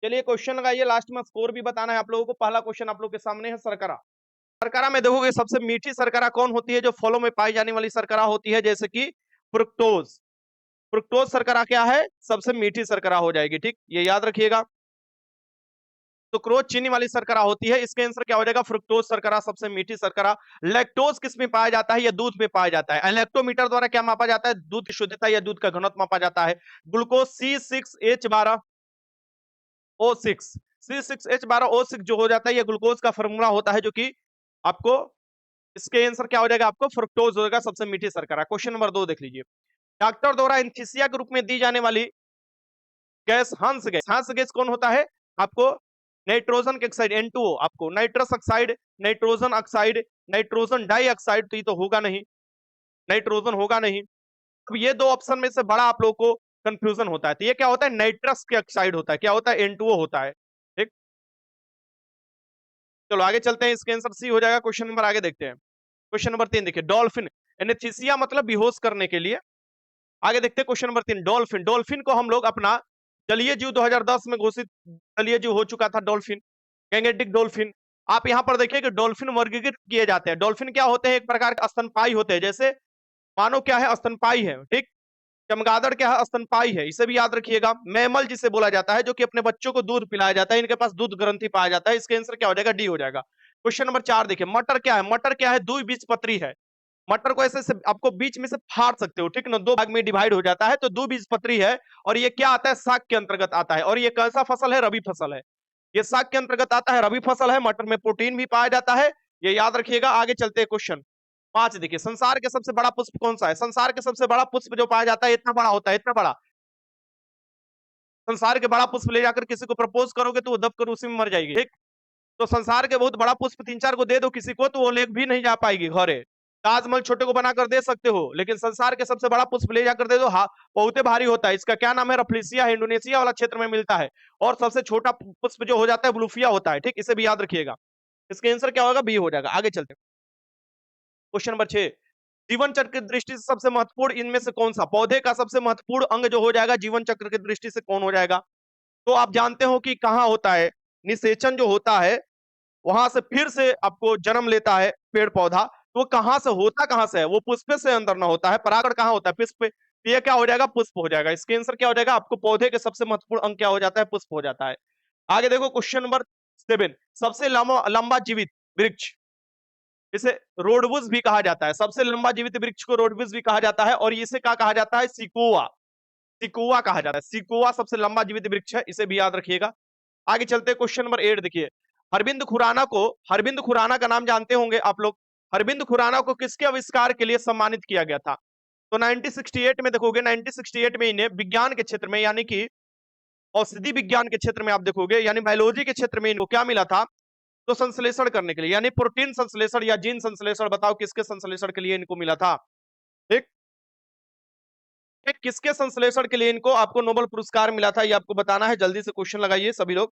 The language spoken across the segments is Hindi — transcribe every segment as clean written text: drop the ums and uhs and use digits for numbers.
चलिए क्वेश्चन लगाइए, लास्ट में स्कोर भी बताना है आप लोगों को। पहला क्वेश्चन आप लोग के सामने है शर्करा। शर्करा में देखोगे सबसे मीठी शर्करा कौन होती है, जो फलों में पाई जाने वाली शर्करा होती है, जैसे कि फ्रुक्टोज। फ्रुक्टोज शर्करा क्या है, सबसे मीठी शर्करा हो जाएगी, ठीक, ये याद रखिएगा। सुक्रोज चीनी वाली शर्करा होती है, इसका आंसर क्या हो जाएगा, फ्रुक्टोज शर्करा सबसे मीठी शर्करा। लैक्टोज किस में पाया जाता है, या दूध में पाया जाता है। लैक्टोमीटर द्वारा क्या मापा जाता है, दूध की शुद्धता या दूध का घनत्व मापा जाता है। ग्लूकोज C6H12O6, C6H12O6 जो हो जाता है, ये ग्लूकोज का फॉर्मूला होता है, जो कि आपको इसके आंसर क्या हो जाएगा, आपको फ्रुक्टोज हो जाएगा सबसे मीठी शर्करा। क्वेश्चन नंबर 2 देख लीजिए। डॉक्टर द्वारा एनेस्थीसिया के रूप में दी जाने वाली गैस हंस गैस। हंस गैस कौन होता है, आपको नाइट्रोजन ऑक्साइड N2O, आपको nitrous oxide, nitrogen oxide, nitrogen dioxide, तो ये तो होगा नहीं, नाइट्रोजन होगा नहीं। अब ये दो ऑप्शन में से बड़ा आप लोगों को कंफ्यूजन होता है, तो ये क्या होता है, नाइट्रस के ऑक्साइड होता है, क्या होता है, N2O होता है, ठीक। चलो आगे चलते हैं, इसके आंसर सी हो जाएगा। क्वेश्चन नंबर आगे देखते हैं। क्वेश्चन नंबर 3 देखिए, डॉल्फिन। एनेस्थीसिया मतलब बेहोश करने के लिए। आगे देखते हैं क्वेश्चन नंबर 3, डॉल्फिन। डॉल्फिन को हम लोग अपना जलीय जीव 2010 में घोषित जलीय जीव हो चुका था डॉल्फिन, गैंगेटिक डॉल्फिन। आप यहां पर देखिए कि डॉल्फिन वर्गीकृत किए जाते हैं। डॉल्फिन क्या होते हैं, एक प्रकार के स्तनपायी होते हैं, जैसे मानो क्या है, स्तनपायी है, ठीक। चमगादड़ क्या है, स्तनपायी है, इसे भी याद रखिएगा। मैमल जिसे बोला जाता है, जो कि अपने बच्चों को दूध पिलाया जाता है, इनके पास दूध ग्रंथि पाया जाता है। इसका आंसर क्या हो जाएगा, डी हो जाएगा। क्वेश्चन नंबर 4 देखिए, मटर क्या है, मटर क्या है, द्विबीजपत्री है। मटर को ऐसे से आपको बीच में से फाड़ सकते हो, ठीक ना, दो भाग में डिवाइड हो जाता है, तो द्विबीजपत्री है। और ये क्या आता है, साग के अंतर्गत आता है। और ये कैसा फसल है, रबी फसल है। ये साग के अंतर्गत आता है, रबी फसल है। मटर में प्रोटीन भी पाया जाता है, ये याद रखिएगा। आगे चलते हैं क्वेश्चन 5 देखिए, संसार के सबसे बड़ा पुष्प कौन सा है। संसार के सबसे बड़ा पुष्प जो पाया जाता है, इतना बड़ा होता है, इतना बड़ा। संसार के बड़ा पुष्प ले जाकर किसी को प्रपोज करोगे तो वो दब कर उसी में मर जाएगी, ठीक। तो संसार के बहुत बड़ा पुष्प 3-4 को दे दो किसी को, तो वो ले भी नहीं जा पाएगी घरे। ताजमहल छोटे को बनाकर दे सकते हो, लेकिन संसार के सबसे बड़ा पुष्प ले जाकर दे दो, हाँ, बहुत भारी होता है। इसका क्या नाम है, रफलीसिया है, इंडोनेशिया वाला क्षेत्र में मिलता है। और सबसे छोटा पुष्प जो हो जाता है, ब्लूफिया होता है, ठीक, इसे भी याद रखिएगा। इसका आंसर क्या होगा, बी हो जाएगा। आगे चलते हैं क्वेश्चन नंबर 6, जीवन चक्र की दृष्टि से सबसे महत्वपूर्ण इनमें से कौन सा, पौधे का सबसे महत्वपूर्ण अंग जो हो जाएगा जीवन चक्र की दृष्टि से कौन हो जाएगा। तो आप जानते हो कि कहां होता है, निषेचन जो होता है, वहां से फिर से आपको जन्म लेता है पेड़ पौधा। तो वो कहां से होता, कहां से है, वो पुष्प से अंदर ना होता है। परागण कहां होता है, पुष्प पे। तो ये क्या हो जाएगा, पुष्प हो जाएगा। इसके आंसर क्या हो जाएगा, आपको पौधे के सबसे महत्वपूर्ण अंग क्या हो जाता है, पुष्प हो जाता है। आगे देखो क्वेश्चन नंबर 7, सबसे लंबा लंबा जीवित वृक्ष, इसे रोडवुड भी कहा जाता है। सबसे लंबा जीवित वृक्ष को रोडवुड भी कहा जाता है। और इसे क्या कहा जाता है, सिकोआ, सिकोआ कहा जाता है। सिकोआ सबसे लंबा जीवित वृक्ष है, इसे भी याद रखिएगा। आगे चलते हैं क्वेश्चन नंबर 8 देखिए, अरविंद खुराना का नाम जानते होंगे आप लोग। अरविंद खुराना को किसके आविष्कार के लिए सम्मानित किया गया था। तो 1968 में देखोगे, 1968 में इन्हें विज्ञान के क्षेत्र में, यानी कि औषधि विज्ञान के क्षेत्र में आप देखोगे, यानी बायोलॉजी के क्षेत्र में इनको क्या मिला था, तो संश्लेषण करने के लिए, यानी प्रोटीन संश्लेषण या जीन संश्लेषण। बताओ किसके संश्लेषण के लिए इनको मिला था, ठीक। किसके संश्लेषण के लिए इनको आपको नोबेल पुरस्कार मिला था, ये आपको बताना है। जल्दी से क्वेश्चन लगाइए सभी लोग,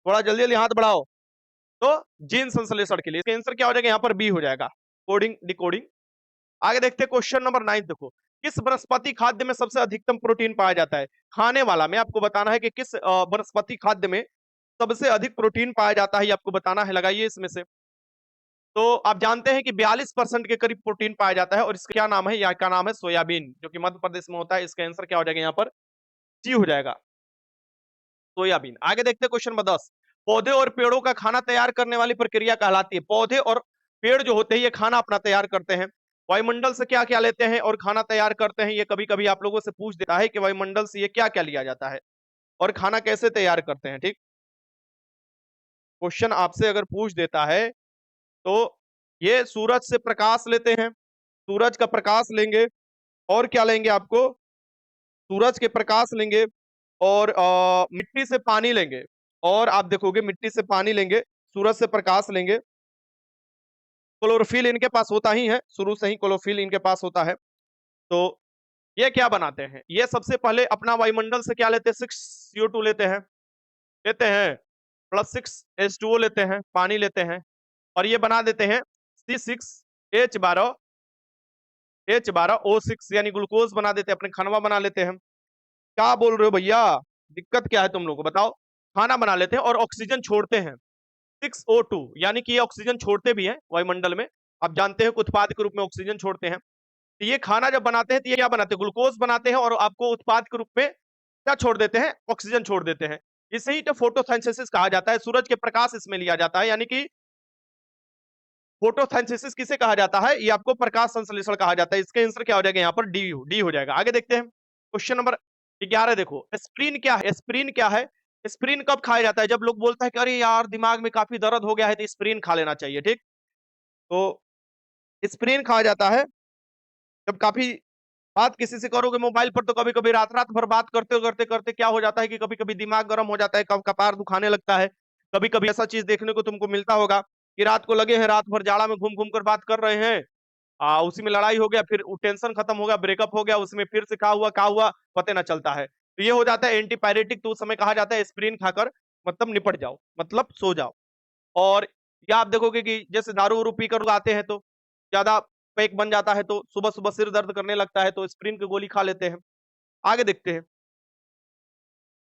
थोड़ा जल्दी जल्दी हाथ बढ़ाओ। तो जीन संश्लेषण के लिए, इसका आंसर क्या हो जाएगा, यहाँ पर बी हो जाएगा, कोडिंग डिकोडिंग। आगे देखते हैं क्वेश्चन नंबर 9 देखो, किस वनस्पति खाद्य में सबसे अधिकतम प्रोटीन पाया जाता है। खाने वाला में आपको बताना है कि किस वनस्पति खाद्य में सबसे अधिक प्रोटीन पाया जाता है, ये आपको बताना है। लगाइए इसमें से। तो आप जानते हैं कि 42% के करीब प्रोटीन पाया जाता है, और इसका क्या नाम है, या का नाम है सोयाबीन, जो कि मध्य प्रदेश में होता है। इसका आंसर क्या हो जाएगा, यहाँ पर सी हो जाएगा, सोयाबीन। आगे देखते हैं क्वेश्चन नंबर 10, पौधे और पेड़ों का खाना तैयार करने वाली प्रक्रिया कहलाती है। पौधे और पेड़ जो होते हैं, ये खाना अपना तैयार करते हैं। वायुमंडल से क्या क्या लेते हैं और खाना तैयार करते हैं, ये कभी कभी आप लोगों से पूछ देता है कि वायुमंडल से ये क्या क्या लिया जाता है और खाना कैसे तैयार करते हैं, ठीक। क्वेश्चन आपसे अगर पूछ देता है, तो ये सूरज से प्रकाश लेते हैं, सूरज का प्रकाश लेंगे, और क्या लेंगे, आपको सूरज के प्रकाश लेंगे, और मिट्टी से पानी लेंगे। और आप देखोगे मिट्टी से पानी लेंगे, सूरज से प्रकाश लेंगे, क्लोरोफिल इनके पास होता ही है, शुरू से ही क्लोरोफिल इनके पास होता है। तो ये क्या बनाते हैं, ये सबसे पहले अपना वायुमंडल से क्या लेते हैं, 6CO2 लेते हैं +6H2O लेते हैं, पानी लेते हैं, और ये बना देते हैं C6H12O6, यानी ग्लूकोज बना देते हैं, अपने खनवा बना लेते हैं। क्या बोल रहे हो भैया, दिक्कत क्या है तुम लोग को बताओ? खाना बना लेते हैं और ऑक्सीजन छोड़ते हैं 6O2, यानी कि ये ऑक्सीजन छोड़ते भी हैं वायुमंडल में। आप जानते हैं कि उत्पाद के रूप में ऑक्सीजन छोड़ते हैं। तो ये खाना जब बनाते हैं तो ये क्या बनाते हैं? ग्लूकोज बनाते हैं और आपको उत्पाद के रूप में क्या छोड़ देते हैं? ऑक्सीजन छोड़ देते हैं। इसे ही तो फोटोसिंथेसिस कहा जाता है। सूरज के प्रकाश इसमें लिया जाता है, यानी कि फोटोसिंथेसिस किसे कहा जाता है? ये आपको प्रकाश संश्लेषण कहा जाता है। इसका आंसर क्या हो जाएगा यहाँ पर? डी हो जाएगा। आगे देखते हैं क्वेश्चन नंबर 11। देखो एस्प्रिन क्या है? एस्प्रिन क्या है? एस्प्रिन कब खाया जाता है? जब लोग बोलता है कि अरे यार दिमाग में काफी दर्द हो गया है तो एस्प्रिन खा लेना चाहिए, ठीक। तो एस्प्रिन खाया जाता है जब काफी बात किसी से करोगे मोबाइल पर तो कभी कभी रात रात भर बात करते करते करते क्या हो जाता है कि कभी कभी दिमाग गर्म हो जाता है, कब कपार दुखाने लगता है। कभी कभी ऐसा चीज देखने को तुमको मिलता होगा कि रात को लगे हैं, रात भर जाड़ा में घूम घूम कर बात कर रहे हैं, उसी में लड़ाई हो गया, फिर टेंशन खत्म हो गया, ब्रेकअप हो गया, उसमें फिर से क्या हुआ पता ना चलता है। तो ये हो जाता है एंटीपायरेटिक। तो उस समय कहा जाता है एस्प्रिन खाकर मतलब निपट जाओ, मतलब सो जाओ। और या आप देखोगे कि जैसे दारू वारू पीकर लोग आते हैं तो ज्यादा पेक बन जाता है, तो सुबह सुबह सिर दर्द करने लगता है तो एस्प्रिन की गोली खा लेते हैं। आगे देखते हैं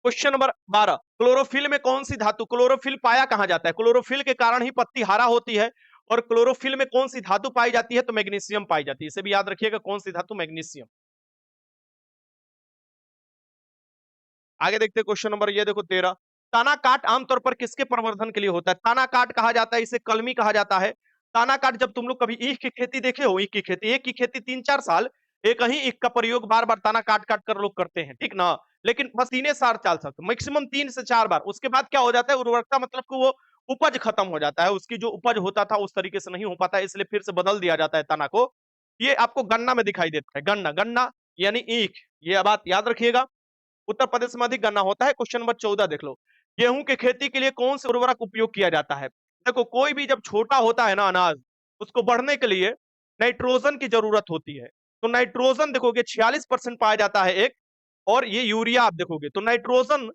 क्वेश्चन नंबर 12। क्लोरोफिल में कौन सी धातु? क्लोरोफिल पाया कहां जाता है? क्लोरोफिल के कारण ही पत्ती हरा होती है। और क्लोरोफिल में कौन सी धातु पाई जाती है? तो मैग्नीशियम पाई जाती है। इसे भी याद रखिएगा, कौन सी धातु? मैग्नीशियम। आगे देखते हैं क्वेश्चन नंबर ये देखो 13। ताना काट आमतौर पर किसके प्रवर्धन के लिए होता है? ताना काट कहा जाता है, इसे कलमी कहा जाता है। ताना काट जब तुम लोग कभी ईख की खेती देखे हो, ईख की खेती 3-4 साल एक ही ईख का प्रयोग बार बार ताना काट काट कर लोग करते हैं, ठीक ना। लेकिन बस 3 साल चल सकते, मैक्सिमम 3 से 4 बार। उसके बाद क्या हो जाता है? उर्वरकता मतलब कि वो उपज खत्म हो जाता है, उसकी जो उपज होता था उस तरीके से नहीं हो पाता है, इसलिए फिर से बदल दिया जाता है तना को। ये आपको गन्ना में दिखाई देता है, गन्ना गन्ना यानी ईख। ये बात याद रखिएगा। उत्तर प्रदेश में अधिक गन्ना होता है। क्वेश्चन नंबर 14 देख लो। गेहूं की खेती के लिए कौन से उर्वरक उपयोग किया जाता है? देखो कोई भी जब छोटा होता है ना अनाज, उसको बढ़ने के लिए नाइट्रोजन की जरूरत होती है। तो नाइट्रोजन देखोगे 46% पाया जाता है एक। और ये यूरिया आप देखोगे तो नाइट्रोजन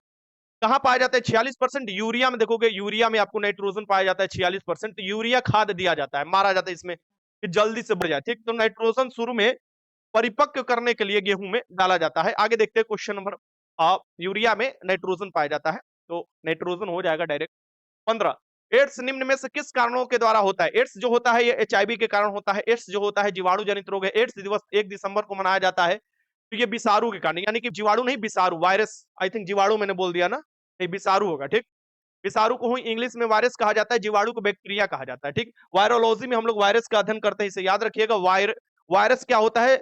कहां पाया जाता है? 46%। यूरिया में देखोगे, यूरिया में आपको नाइट्रोजन पाया जाता है 46%। तो यूरिया खाद दिया जाता है, मारा जाता है इसमें कि जल्दी से बढ़ जाए, ठीक। तो नाइट्रोजन शुरू में परिपक्व करने के लिए गेहूं में डाला जाता है। आगे देखते हैं क्वेश्चन नंबर यूरिया में नाइट्रोजन पाया जाता है, तो नाइट्रोजन हो जाएगा डायरेक्ट। 15। एड्स निम्न में से किस कारणों के द्वारा होता है? एड्स जो होता है ये एचआईवी के कारण होता है। एड्स जो होता है जीवाणु जनित रोग है। एड्स दिवस 1 दिसंबर को मनाया जाता है। तो ये विषाणु के कारण, यानी कि जीवाणु नहीं विषाणु, वायरस। आई थिंक जीवाणु मैंने बोल दिया ना, नहीं विषाणु होगा, ठीक। विषाणु को इंग्लिश में वायरस कहा जाता है, जीवाणु को बैक्टीरिया कहा जाता है, ठीक। वायरोलॉजी में हम लोग वायरस का अध्ययन करते हैं, इसे याद रखिएगा। वायरस क्या होता है?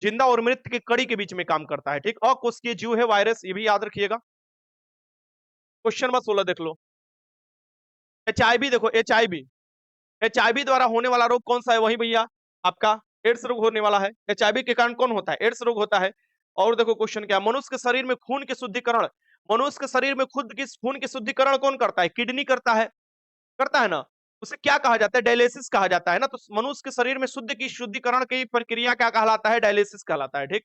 जिंदा और मृत की कड़ी के बीच में काम करता है, ठीक। अकोशिकीय जीव है वायरस, ये भी याद रखिएगा। क्वेश्चन नंबर 16 देख लो। एचआईवी देखो, एचआईवी द्वारा होने वाला रोग कौन सा है? वही भैया आपका एड्स रोग होने वाला है। एचआईवी के कारण कौन होता है? एड्स रोग होता है। और देखो क्वेश्चन क्या, मनुष्य के शरीर में खून के शुद्धिकरण, मनुष्य के शरीर में खुद की खून के शुद्धिकरण कौन करता है? किडनी करता है, करता है ना। उसे क्या कहा जाता है? डायलिसिस कहा जाता है ना। तो मनुष्य के शरीर में शुद्धिकरण की प्रक्रिया क्या कहलाता है? डायलिसिस कहलाता है, ठीक।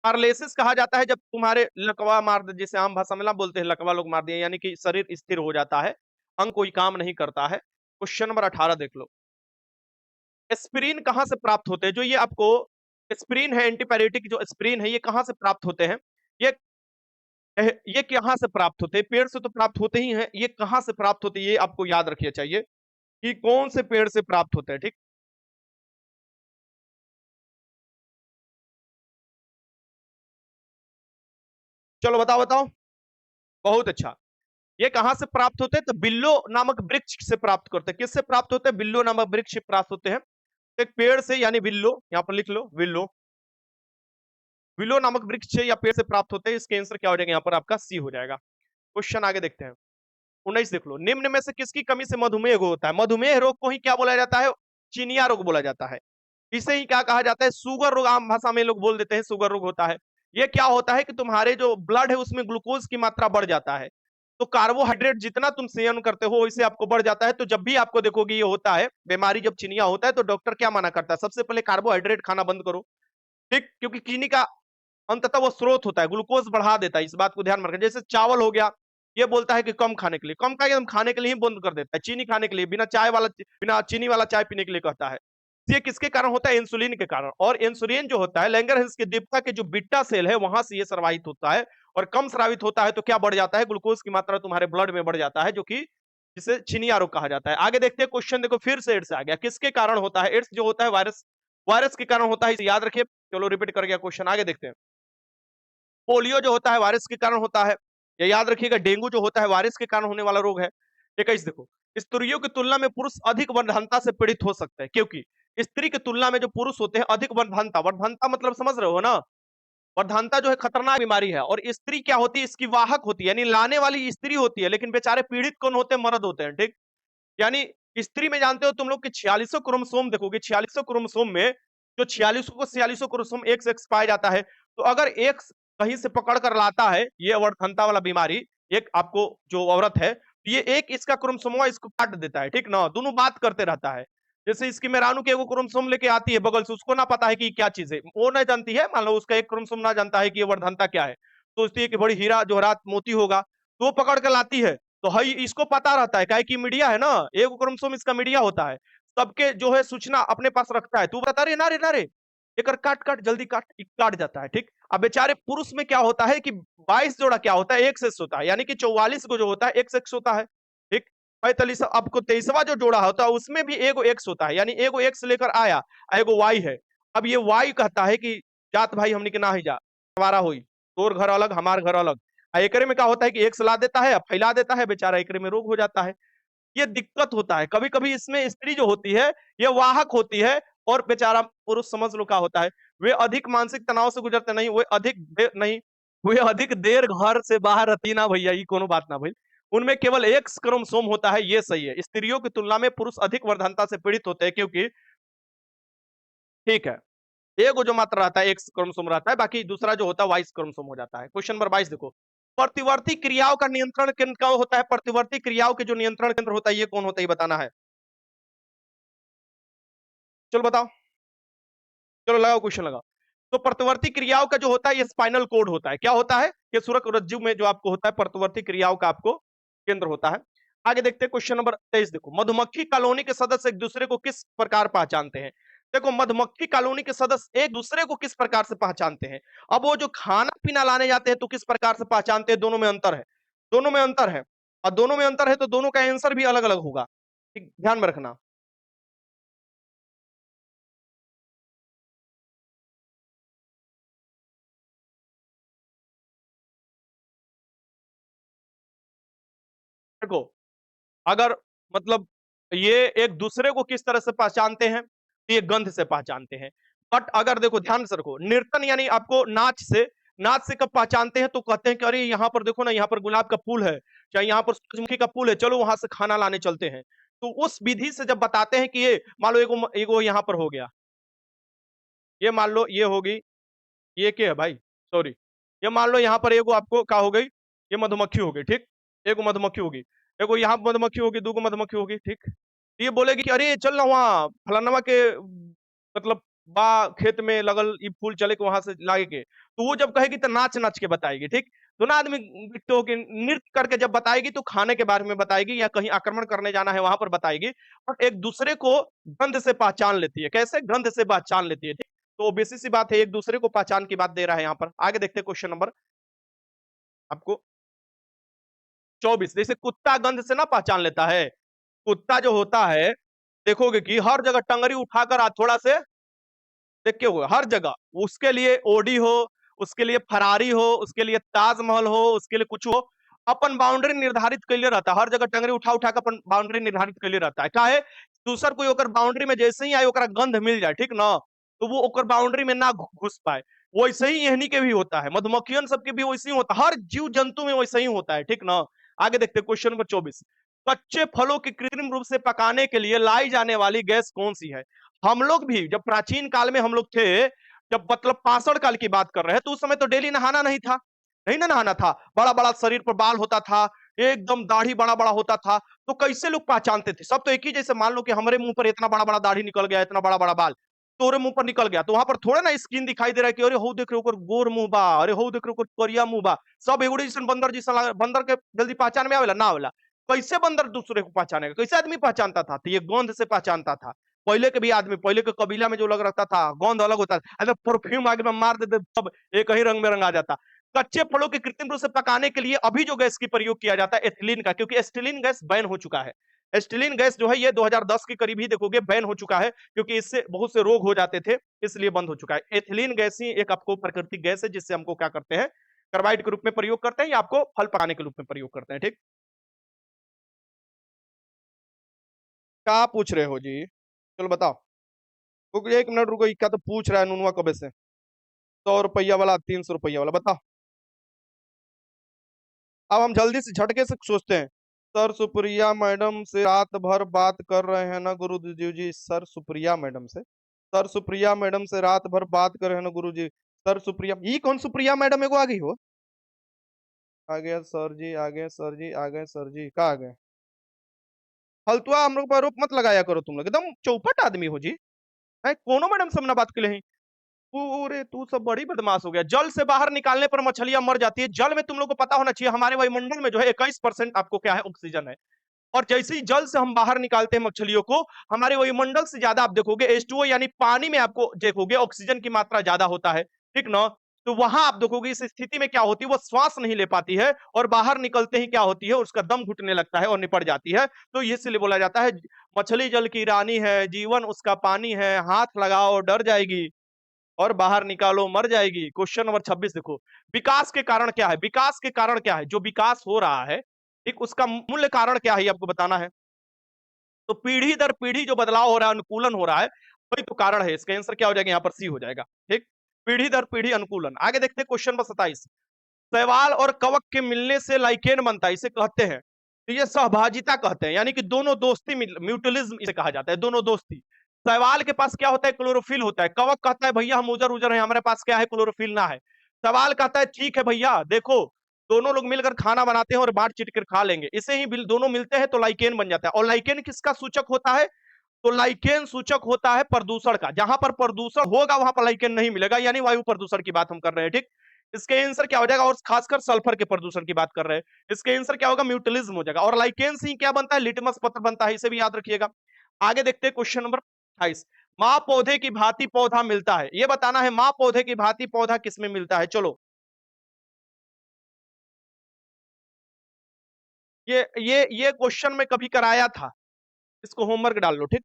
पैरालिसिस कहा जाता है जब तुम्हारे लकवा मार दे, जैसे आम भाषा में ना बोलते हैं लकवा लोग मार दिए, यानी कि शरीर स्थिर हो जाता है, अंग कोई काम नहीं करता है। क्वेश्चन नंबर 18 देख लो। एस्पिरिन कहां से प्राप्त होते हैं? जो ये आपको एस्पिरिन है, एंटीपायरेटिक जो एस्पिरिन है, ये कहां से प्राप्त होते हैं? ये ये कहां से प्राप्त होते हैं? पेड़ से तो प्राप्त होते ही हैं, ये कहां से प्राप्त होते हैं ये आपको याद रखिए चाहिए कि कौन से पेड़ से प्राप्त होते हैं, ठीक। चलो बताओ बताओ। बहुत अच्छा। ये कहां से प्राप्त होते हैं? तो बिल्लो नामक वृक्ष से प्राप्त करते हैं। किससे प्राप्त होते हैं? बिल्लो नामक वृक्ष से प्राप्त होते हैं। एक पेड़ से, यानी विल्लो, यहां पर लिख लो विल्लो, विलो नामक वृक्ष से या पेड़ से प्राप्त होते हैं। इसके आंसर क्या हो जाएगा? यहाँ पर आपका सी हो जाएगा। क्वेश्चन आगे देखते हैं। 19 देख लो। निम्न में से किसकी कमी से मधुमेह होता है? मधुमेह रोग को ही क्या बोला जाता है? चीनिया रोग बोला जाता है। इसे ही क्या कहा जाता है? शुगर रोग, आम भाषा में लोग बोल देते हैं शुगर रोग होता है। ये क्या होता है कि तुम्हारे जो ब्लड है उसमें ग्लूकोज की मात्रा बढ़ जाता है। तो कार्बोहाइड्रेट जितना तुम सेवन करते हो इससे आपको बढ़ जाता है। तो जब भी आपको देखोगे ये होता है बीमारी, जब चिनिया होता है तो डॉक्टर क्या मना करता है? सबसे पहले कार्बोहाइड्रेट खाना बंद करो, ठीक। क्योंकि चीनी का अंततः वो स्रोत होता है, ग्लूकोज बढ़ा देता है। इस बात को ध्यान में रखें। जैसे चावल हो गया, ये बोलता है कि कम खाने के लिए, कम का एकदम खाने के लिए ही बंद कर देता है। चीनी खाने के लिए, बिना चीनी वाला चाय पीने के लिए कहता है। ये किसके कारण होता है? इंसुलिन के कारण। और इंसुलिन जो होता है लैंगरहैंस के दीपका के जो बीटा सेल है वहां से ये स्रावित होता है, और कम स्रावित होता है तो क्या बढ़ जाता है? ग्लूकोज की मात्रा तुम्हारे ब्लड में बढ़ जाता है, जो कि जिसे चिनिया रोग कहा जाता है। आगे देखते हैं क्वेश्चन, देखो फिर से एड्स आ गया। किसके कारण होता है? एड्स जो होता है वायरस, वायरस के कारण होता है, इसे याद रखिए। चलो रिपीट कर गया क्वेश्चन, आगे देखते हैं। पोलियो जो होता है वायरस के कारण होता है, ये याद रखिएगा। डेंगू जो होता है वायरस के कारण होने वाला रोग है। 21 देखो, स्त्रियों की तुलना में पुरुष अधिक वर्धनता से पीड़ित हो सकते हैं, क्योंकि स्त्री की तुलना में जो पुरुष होते हैं अधिक वर्धनता, वर्धनता मतलब समझ रहे हो ना? वर्धनता जो है खतरनाक बीमारी है, और स्त्री क्या होती है? इसकी वाहक होती है, यानी लाने वाली स्त्री होती है, लेकिन बेचारे पीड़ित कौन होते हैं? मर्द होते हैं, ठीक। यानी स्त्री में जानते हो तुम लोग कि 46 क्रोमोसोम देखोगे, 46 क्रोमोसोम में जो 46 को 46 क्रोमोसोम एक्स एक्स पाया जाता है, तो अगर एक्स कहीं से पकड़ कर लाता है ये वर्धनता वाला बीमारी, एक आपको जो औरत है, ये एक इसका क्रोमोसोम इसको काट देता है, ठीक ना? दोनों बात करते रहता है। जैसे इसकी मेहरानू के एगो क्रोमोसोम लेके आती है बगल से, उसको ना पता है कि क्या चीज है, वो नहीं जानती है, मान लो उसका एक क्रोमोसोम ना जानता है कि ये वर्धनता क्या है, सोचती है कि बड़ी हीरा जोहरात मोती होगा, तो वो पकड़ कर लाती है। तो हई इसको पता रहता है, काहे कि मीडिया है ना, एक क्रोमोसोम इसका मीडिया होता है, सबके जो है सूचना अपने पास रखता है। तू बता रे ना रे ना रे, एकर काट काट जल्दी काट, काट जाता है, ठीक। अब बेचारे पुरुष में क्या होता है कि 22 जोड़ा क्या होता है? एक्स एक्स होता है, यानी कि 44 को जो होता है एक्स एक्स होता है, ठीक। 45 आपको 23वां जो जोड़ा होता है उसमें भी एगो एक्स होता है, यानी एगो एक्स लेकर आया, एगो वाई है। अब ये वाई कहता है कि जात भाई हमने के ना ही जा, हमारा होई, तोर घर अलग हमार घर अलग। एकरे में क्या होता है कि एक्स ला देता है, फैला देता है, बेचारा एकरे में रोग हो जाता है। ये दिक्कत होता है। कभी-कभी इसमें स्त्री जो होती है, ये वाहक होती है, और बेचारा पुरुष समझ लो क्या होता है, वे अधिक मानसिक तनाव से गुजरते नहीं, वे अधिक देर नहीं, वे अधिक देर घर से बाहर रहती ना भैया, ये कोनो बात ना भई। उनमें केवल एक्स क्रोमोसोम होता है, ये सही है। स्त्रियों की तुलना में पुरुष अधिक वर्धनता से पीड़ित होते हैं, क्योंकि ठीक है, एगो जो मात्रा रहता है एक्स क्रोमोसोम रहता है, बाकी दूसरा जो होता है वाई क्रोमोसोम हो जाता है। क्वेश्चन नंबर 22 देखो, प्रतिवर्ती क्रियाओं का नियंत्रण केंद्र क्या होता है? प्रतिवर्ती क्रियाओं के जो नियंत्रण केंद्र होता है ये कौन होता है? ये बताना है। चलो बताओ, चलो लगाओ क्वेश्चन लगाओ। तो प्रतिवर्ती क्रियाओं का जो होता है ये स्पाइनल कोड होता है। क्या होता है? ये सूरक रज्जु में जो आपको होता है प्रतिवर्ती क्रियाओं का आपको केंद्र होता है। आगे देखते हैं क्वेश्चन नंबर 23 देखो, मधुमक्खी कॉलोनी के सदस्य एक दूसरे को किस प्रकार पहचानते हैं? देखो मधुमक्खी कॉलोनी के सदस्य एक दूसरे को किस प्रकार से पहचानते हैं? अब वो जो खाना पीना लाने जाते हैं तो किस प्रकार से पहचानते हैं? दोनों में अंतर है, दोनों में अंतर है, और दोनों में अंतर है तो दोनों का आंसर भी अलग अलग होगा, ठीक, ध्यान में रखना। देखो अगर मतलब ये एक दूसरे को किस तरह से पहचानते हैं, तो ये गंध से पहचानते हैं। बट अगर देखो ध्यान से रखो, नर्तन यानी आपको नाच से, नाच से कब पहचानते हैं? तो कहते हैं कि अरे यहाँ पर देखो ना, यहाँ पर गुलाब का फूल है, चाहे यहाँ पर सूरजमुखी का फूल है, चलो वहां से खाना लाने चलते हैं। तो उस विधि से जब बताते हैं कि ये मान लो एगो एगो यहाँ पर हो गया, ये मान लो ये होगी, ये क्या है भाई, सॉरी, ये मान लो यहाँ पर एगो आपको क्या हो गई, ये मधुमक्खी हो गई, ठीक, एगो मधुमक्खी होगी, एगो यहाँ मधुमक्खी होगी, दूगो मधुमक्खी होगी, ठीक। ये बोलेगी कि अरे चल ना वहाँ फलानवा के मतलब बा खेत में लगल ई फूल चले के वहां से लागे के, तो वो जब कहेगी तो नाच नाच के बताएगी, ठीक। तो ना आदमी तो कि नृत्य करके जब बताएगी तो खाने के बारे में बताएगी, या कहीं आक्रमण करने जाना है वहां पर बताएगी, और एक दूसरे को गंध से पहचान लेती है। कैसे? गंध से पहचान लेती है, ठीक। तो बेसिक सी बात है, एक दूसरे को पहचान की बात दे रहा है यहाँ पर। आगे देखते हैं क्वेश्चन नंबर आपको 24, जैसे कुत्ता गंध से ना पहचान लेता है, कुत्ता जो होता है देखोगे कि हर जगह टंगरी उठाकर थोड़ा से देख के होगा, हर जगह उसके लिए ओडी हो, उसके लिए फरारी हो, उसके लिए ताजमहल हो, उसके लिए कुछ हो, अपन बाउंड्री निर्धारित कैले रहता है, हर जगह टंगरी उठा उठा के अपन बाउंड्री निर्धारित कैले रहता है। काहे? दूसर कोई ओकर बाउंड्री में जैसे ही आए ओकरा गंध मिल जाए, ठीक ना, तो वो ओकर बाउंड्री में ना घुस पाए। वैसे ही यहनी के भी होता है, मधुमक्खियन सबके भी वैसे ही होता है, हर जीव जंतु में वैसे ही होता है, ठीक ना। आगे देखते हैं क्वेश्चन नंबर 24, कच्चे फलों की कृत्रिम रूप से पकाने के लिए लाई जाने वाली गैस कौन सी है? हम लोग भी जब प्राचीन काल में हम लोग थे, जब मतलब पाषाण काल की बात कर रहे हैं, तो उस समय तो डेली नहाना नहीं था, नहीं ना नहाना था, बड़ा बड़ा शरीर पर बाल होता था, एकदम दाढ़ी बड़ा बड़ा होता था, तो कैसे लोग पहचानते थे? सब तो एक ही जैसे, मान लो कि हमारे मुंह पर इतना बड़ा बड़ा दाढ़ी निकल गया, इतना बड़ा बड़ा बाल, तोरे मुंह पर निकल गया, तो वहां पर थोड़ा ना स्किन दिखाई दे रहा है कि अरे हो देख रहे हो गोर मुंह बा, अरे हो देख रहे हो करिया मुंह बा, सब एगोड़े जैसे बंदर जैसा बंदर के जल्दी पहचान में आवेला ना आवेला। कैसे बंदर दूसरे को पहचानेगा? कैसे आदमी पहचानता था? तो ये गोंद से पहचानता था। पहले के भी आदमी, पहले के कबीला में जो लग रखता था, गोंद अलग होता था। अगर परफ्यूम आगे में मार देते सब एक ही रंग में रंगा जाता। कच्चे फलों के कृत्रिम रूप से पकाने के लिए अभी जो गैस की प्रयोग किया जाता है एथिलीन का, क्योंकि एस्टिलीन गैस बैन हो चुका है। एस्टिलीन गैस जो है ये 2010 के करीब ही देखोगे बैन हो चुका है, क्योंकि इससे बहुत से रोग हो जाते थे, इसलिए बंद हो चुका है। एथिलीन गैस ही एक आपको प्राकृतिक गैस है, जिससे हमको क्या करते हैं, कार्बाइड के रूप में प्रयोग करते हैं, या आपको फल पकाने के रूप में प्रयोग करते हैं। ठीक, क्या पूछ रहे हो जी? चलो बताओ। रुको 1 मिनट रुको, क्या तो पूछ रहा है नुनवा कबे से। 100 रुपया वाला, 300 रुपया वाला, बता। अब हम जल्दी से झटके से सोचते हैं। सर सुप्रिया मैडम से रात भर बात कर रहे हैं ना गुरुजी जी? सर सुप्रिया मैडम से, सर सुप्रिया मैडम से रात भर बात कर रहे हैं ना गुरुजी? सर सुप्रिया, ये कौन सुप्रिया मैडम? एगो आ गई हो। आ गया सर जी, आ गए सर जी, आ गए सर जी, कहाँ आ गए? फलतुआ हम लोग पर आरोप मत लगाया करो, तुम लोग एकदम चौपट आदमी हो जी। है कोनो मैडम से हम ना बात के लिए। पूरे तू सब बड़ी बदमाश हो गया। जल से बाहर निकालने पर मछलियां मर जाती है। जल में तुम लोग को पता होना चाहिए, हमारे वायुमंडल में जो है 21% आपको क्या है, ऑक्सीजन है। और जैसे ही जल से हम बाहर निकालते हैं मछलियों को, हमारे वायुमंडल से ज्यादा आप देखोगे H2O यानी पानी में आपको देखोगे ऑक्सीजन की मात्रा ज्यादा होता है, ठीक ना? तो वहां आप देखोगे इस स्थिति में क्या होती है, वो श्वास नहीं ले पाती है, और बाहर निकलते ही क्या होती है, उसका दम घुटने लगता है और निपट जाती है। तो इसलिए बोला जाता है मछली जल की रानी है, जीवन उसका पानी है, हाथ लगाओ डर जाएगी और बाहर निकालो मर जाएगी। क्वेश्चन नंबर 26 देखो, विकास के कारण क्या है? विकास के कारण क्या है? जो विकास हो रहा है, ठीक, उसका मूल्य कारण क्या है, ये आपको बताना है। तो पीढ़ी दर पीढ़ी जो बदलाव हो रहा है, अनुकूलन हो रहा है, वही तो कारण है। इसका आंसर क्या हो जाएगा? यहाँ पर सी हो जाएगा। ठीक, पीढ़ी दर पीढ़ी अनुकूलन। आगे देखते हैं क्वेश्चन नंबर 27। शैवाल और कवक के मिलने से लाइकेन बनता है, इसे कहते हैं, तो ये सहभागिता कहते हैं, यानी कि दोनों दोस्ती, म्यूटुअलिज्म इसे कहा जाता है, दोनों दोस्ती। शैवाल के पास क्या होता है? क्लोरोफिल होता है। कवक कहता है भैया हम उजर उजर हैं, हमारे पास क्या है? क्लोरोफिल ना है। सवाल कहता है ठीक है भैया, देखो दोनों लोग मिलकर खाना बनाते हैं और बांट चिट कर खा लेंगे, इसे ही दोनों मिलते हैं तो लाइकेन बन जाता है। और लाइकेन किसका सूचक होता है? तो लाइकेन सूचक होता है प्रदूषण का। जहां पर प्रदूषण होगा वहां पर लाइकेन नहीं मिलेगा, यानी वायु प्रदूषण की बात हम कर रहे हैं। ठीक, इसके आंसर क्या हो जाएगा? और खासकर सल्फर के प्रदूषण की बात कर रहे हैं, इसके आंसर क्या होगा? म्यूटलिज्म हो जाएगा। और लाइकेन से ही क्या बनता है? लिटमस पत्र बनता है, इसे भी याद रखिएगा। आगे देखते हैं क्वेश्चन नंबर 28। माँ पौधे की भांति पौधा मिलता है, ये बताना है माँ पौधे की भांति पौधा किसमें मिलता है। चलो, ये क्वेश्चन में कभी कराया था, इसको होमवर्क डाल लो। ठीक,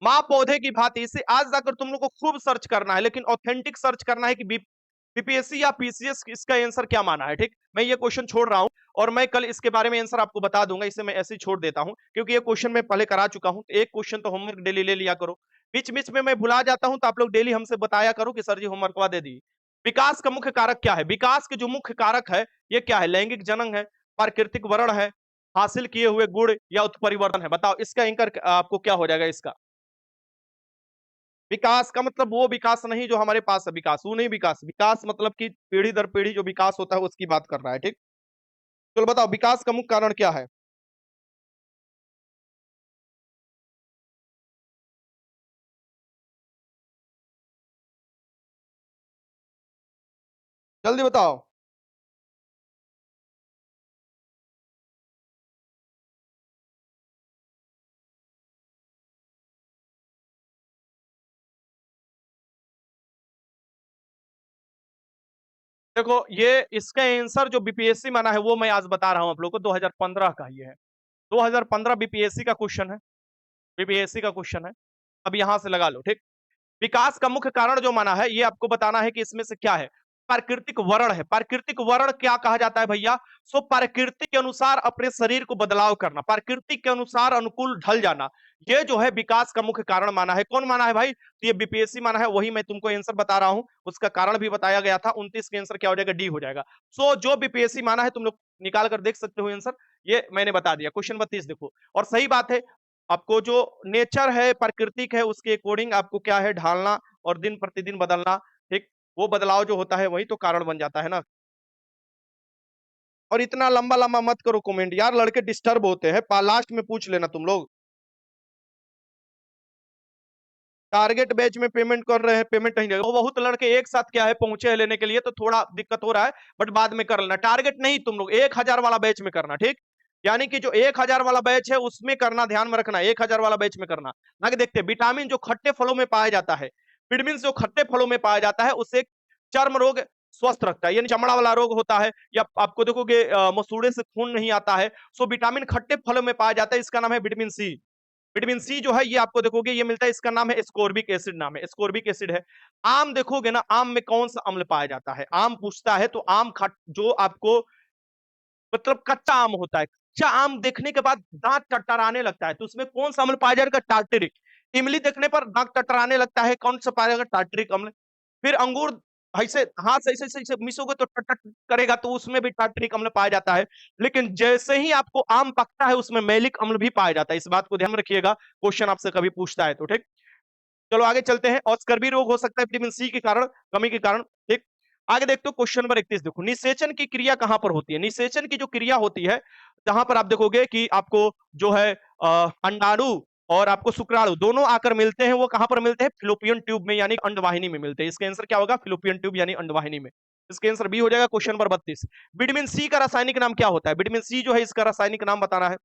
माँ पौधे की भांति, इसे आज जाकर तुम लोग को खूब सर्च करना है, लेकिन ऑथेंटिक सर्च करना है कि बीपीएससी या पीसीएस इसका आंसर क्या माना है। ठीक, मैं ये क्वेश्चन छोड़ रहा हूं, और मैं कल इसके बारे में आंसर आपको बता दूंगा, इसे मैं ऐसे ही छोड़ देता हूं, क्योंकि ये क्वेश्चन मैं पहले करा चुका हूं। एक क्वेश्चन तो होमवर्क डेली ले लिया करो, बीच बीच में मैं भुला जाता हूं, तो आप लोग डेली हमसे बताया करो कि सर जी होमवर्क दे दी। विकास का मुख्य कारक क्या है? विकास के जो मुख्य कारक है, ये क्या है? लैंगिक जनन है, प्राकृतिक वर्ण है, हासिल किए हुए गुण, या उत्परिवर्तन है? बताओ इसका एंकर आपको क्या हो जाएगा इसका? विकास का मतलब वो विकास नहीं जो हमारे पास है, विकास वो नहीं, विकास विकास मतलब कि पीढ़ी दर पीढ़ी जो विकास होता है उसकी बात कर रहा है। ठीक, चलो बताओ विकास का मुख्य कारण क्या है? जल्दी बताओ। देखो ये इसका आंसर जो बीपीएससी माना है वो मैं आज बता रहा हूं आप लोग को, 2015 का ये है। 2015 बीपीएससी का क्वेश्चन है, बीपीएससी का क्वेश्चन है। अब यहां से लगा लो। ठीक, विकास का मुख्य कारण जो माना है, ये आपको बताना है कि इसमें से क्या है। प्राकृतिक वर्ण है। प्राकृतिक वर्ण क्या कहा जाता है भैया? सो प्रकृति के अनुसार अपने शरीर को बदलाव करना, प्रकृति के अनुसार अनुकूल ढल जाना, ये जो है विकास का मुख्य कारण माना है। कौन माना है भाई? तो ये बीपीएससी माना है, वही मैं तुमको आंसर बता रहा हूं, उसका कारण भी बताया गया था। 29 के आंसर क्या हो जाएगा? डी हो जाएगा। सो जो बीपीएससी माना है तुम लोग निकाल कर देख सकते हो आंसर, ये मैंने बता दिया। क्वेश्चन 32 देखो, और सही बात है, आपको जो नेचर है, प्राकृतिक है, उसके अकॉर्डिंग आपको क्या है? ढालना और दिन प्रतिदिन बदलना। ठीक, वो बदलाव जो होता है वही तो कारण बन जाता है ना। और इतना लंबा लंबा मत करो कमेंट यार, लड़के डिस्टर्ब होते हैं। लास्ट में पूछ लेना तुम लोग। टारगेट बैच में पेमेंट कर रहे हैं, पेमेंट नहीं देगा वो। बहुत लड़के एक साथ क्या है पहुंचे हैं लेने के लिए, तो थोड़ा दिक्कत हो रहा है, बट बाद में कर लेना। टारगेट नहीं, तुम लोग 1000 वाला बैच में करना। ठीक, यानी कि जो 1000 वाला बैच है उसमें करना, ध्यान में रखना, 1000 वाला बैच में करना। आगे देखते हैं, विटामिन जो खट्टे फलों में पाया जाता है, विटामिन जो खट्टे फलों में पाया जाता है उससे चर्म रोग स्वस्थ रखता है, यानी चमड़ा वाला रोग होता है, या आपको देखोगे मसूड़े से खून नहीं आता है, सो विटामिन खट्टे फलों में पाया जाता है, इसका नाम है विटामिन सी। विटामिन सी जो है ये आपको देखोगे ये मिलता है, इसका नाम है एस्कॉर्बिक एसिड, नाम है एस्कॉर्बिक एसिड है। आम देखोगे ना, आम में कौन सा अम्ल पाया जाता है, आम पूछता है तो आम खट जो आपको मतलब कच्चा आम होता है, कच्चा आम देखने के बाद दांत टटराने लगता है, तो उसमें कौन सा अम्ल पाया जाएगा, टार्टरिक। इमली देखने पर दांत टटराने लगता है, कौन सा पाया जाएगा, टार्टरिक अम्ल। फिर अंगूर ऐसे हाथ से ऐसे ऐसे मिसोगे तो टट टट करेगा, तो उसमें भी टार्टरिक अम्ल पाया जाता है। लेकिन जैसे ही आपको आम पकता है उसमें मैलिक अम्ल भी पाया जाता है, इस बात को ध्यान में रखिएगा, क्वेश्चन आपसे कभी पूछता है तो, ठीक। चलो आगे चलते हैं, और स्कर्वी रोग हो सकता है विटामिन सी के कारण, कमी के कारण, ठीक। आगे देखते हो क्वेश्चन नंबर 31, देखो निषेचन की क्रिया कहां पर होती है, निषेचन की जो क्रिया होती है, जहां पर आप देखोगे कि आपको जो है अंडाणु और आपको शुक्राणु दोनों आकर मिलते हैं, वो कहां पर मिलते हैं, फिलोपियन ट्यूब में, यानी अंडवाहिनी में मिलते हैं। इसका आंसर क्या होगा, फिलोपियन ट्यूब यानी अंडवाहिनी में। इसका आंसर बी हो जाएगा, क्वेश्चन नंबर 32। विटामिन सी का रासायनिक नाम क्या होता है, विटामिन सी जो है इसका रासायनिक नाम बताना है,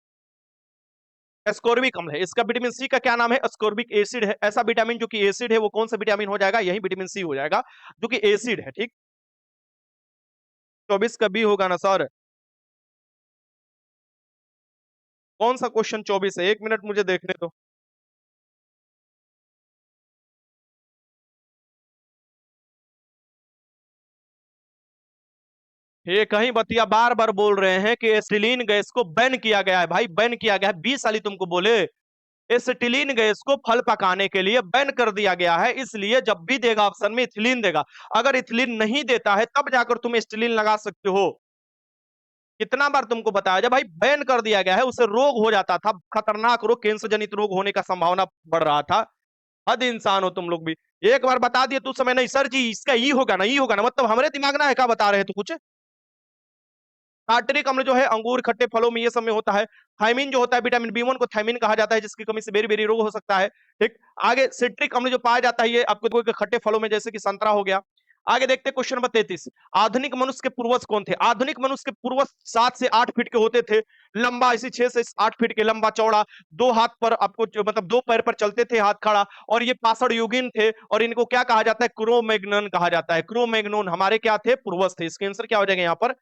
एस्कॉर्बिक अम्ल है इसका। विटामिन सी का क्या नाम है, एस्कॉर्बिक एसिड है। ऐसा विटामिन जो कि एसिड है वो कौन सा विटामिन हो जाएगा, यही विटामिन सी हो जाएगा, जो कि एसिड है, ठीक। 24 का बी होगा ना सर, कौन सा क्वेश्चन 24 है, एक मिनट मुझे देखने दो। ये कहीं बतिया बार बार बोल रहे हैं कि एसिटिलीन गैस को बैन किया गया है, भाई बैन किया गया है, 20 साली तुमको बोले एसिटिलीन गैस को फल पकाने के लिए बैन कर दिया गया है, इसलिए जब भी देगा ऑप्शन में इथिलीन देगा। अगर इथिलीन नहीं देता है तब जाकर तुम एसिटिलीन लगा सकते हो। कितना बार तुमको बताया, जब भाई बैन कर दिया गया है, उससे रोग हो जाता था, खतरनाक रोग, कैंसर जनित रोग होने का संभावना बढ़ रहा था। हद इंसान हो तुम लोग भी, एक बार बता दिए तो समय नहीं, सर जी इसका ई होगा ना, ई होगा ना, मतलब हमारे दिमाग ना है क्या बता रहे तो कुछ। टार्टरिक अम्ल जो है अंगूर खट्टे फलों में ये सब में होता है। थायमिन जो होता है, विटामिन बी1 को थायमिन कहा जाता है, जिसकी कमी से बेरी बेरी रोग हो सकता है, ठीक। आगे सिट्रिक अम्ल जो पाया जाता है ये आपको देखो कि खट्टे फलों में, जैसे कि संतरा हो गया। आगे देखते हैं क्वेश्चन नंबर 33, आधुनिक मनुष्य के पूर्वज कौन थे, आधुनिक मनुष्य के पूर्वज 7 से 8 फीट के होते थे, लंबा इसी 6 से 8 फीट के, लंबा चौड़ा, दो हाथ पर आपको मतलब दो पैर पर चलते थे, हाथ खड़ा, और ये पाषाण युगीन थे, और इनको क्या कहा जाता है, क्रोमैग्नन कहा जाता है, क्रोमैग्नोन हमारे क्या थे, पूर्वज थे। इसके आंसर क्या हो जाएगा यहाँ पर,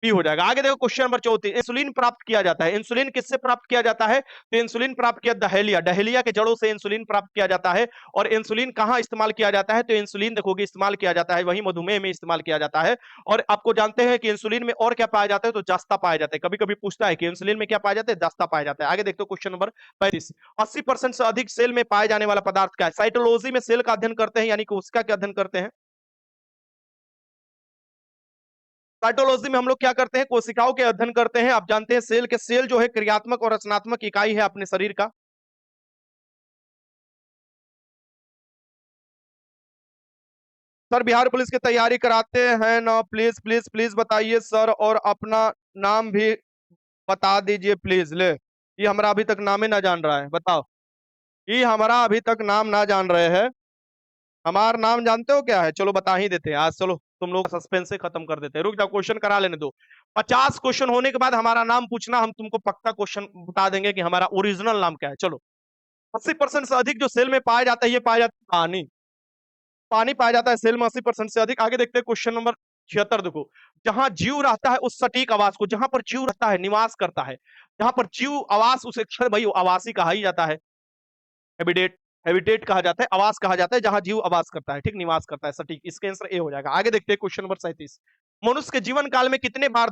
पी हो जाएगा। आगे देखो क्वेश्चन नंबर 34, इंसुलिन प्राप्त किया जाता है, इंसुलिन किससे प्राप्त किया जाता है, तो इंसुलिन प्राप्त किया डहेलिया, डहेलिया के जड़ों से इंसुलिन प्राप्त किया जाता है। और इंसुलिन कहां इस्तेमाल किया जाता है, तो इंसुलिन देखोगे इस्तेमाल किया जाता है वही मधुमेह में इस्तेमाल किया जाता है। और आपको जानते हैं कि इंसुलिन में और क्या पाया जाता है, तो जस्ता पाया जाता है, कभी कभी पूछता है कि इंसुलिन में क्या पाया जाता है, जस्ता पाया जाता है। आगे देखते हो क्वेश्चन नंबर 35, 80% से अधिक सेल में पाए जाने वाला पदार्थ क्या है, साइटोलॉजी में सेल का अध्ययन करते हैं, यानी कि उसका क्या अध्ययन करते हैं, साइटोलॉजी में हम लोग क्या करते हैं, कोशिकाओं के अध्ययन करते हैं। आप जानते हैं सेल के, सेल जो है क्रियात्मक और रचनात्मक इकाई है अपने शरीर का। सर बिहार पुलिस की तैयारी कराते हैं ना, प्लीज प्लीज प्लीज बताइए सर, और अपना नाम भी बता दीजिए प्लीज। ले, ये हमारा अभी तक नाम ही ना जान रहा है, बताओ, ये हमारा अभी तक नाम ना जान रहे हैं। हमारा नाम जानते हो क्या है, चलो बता ही देते हैं आज, चलो तुम लोग सस्पेंस से खत्म कर देते हैं, रुक जाओ क्वेश्चन करा लेने दो। 50 क्वेश्चन होने के बाद हमारा नाम पूछना, हम तुमको पक्का क्वेश्चन बता देंगे कि हमारा ओरिजिनल नाम क्या है। चलो, 80% से अधिक जो सेल में पाया जाता है, ये पाया जाता है पानी, पानी पाया जाता है सेल में 80% से अधिक। आगे देखते हैं क्वेश्चन नंबर 76, देखो, जहां जीव रहता है उस सटीक आवास को, जहां पर जीव रहता है निवास करता है, जहां पर जीव आवास, उसे अक्षर भाई आवासी कहा ही जाता है, हैबिटेट, हैबिटेट कहा जाता है, आवास कहा जाता है, जहां जीव आवास करता है, ठीक, निवास करता है, सटीक। इसका आंसर ए हो जाएगा। आगे देखते हैं क्वेश्चन नंबर 37, मनुष्य के जीवन काल में कितने बार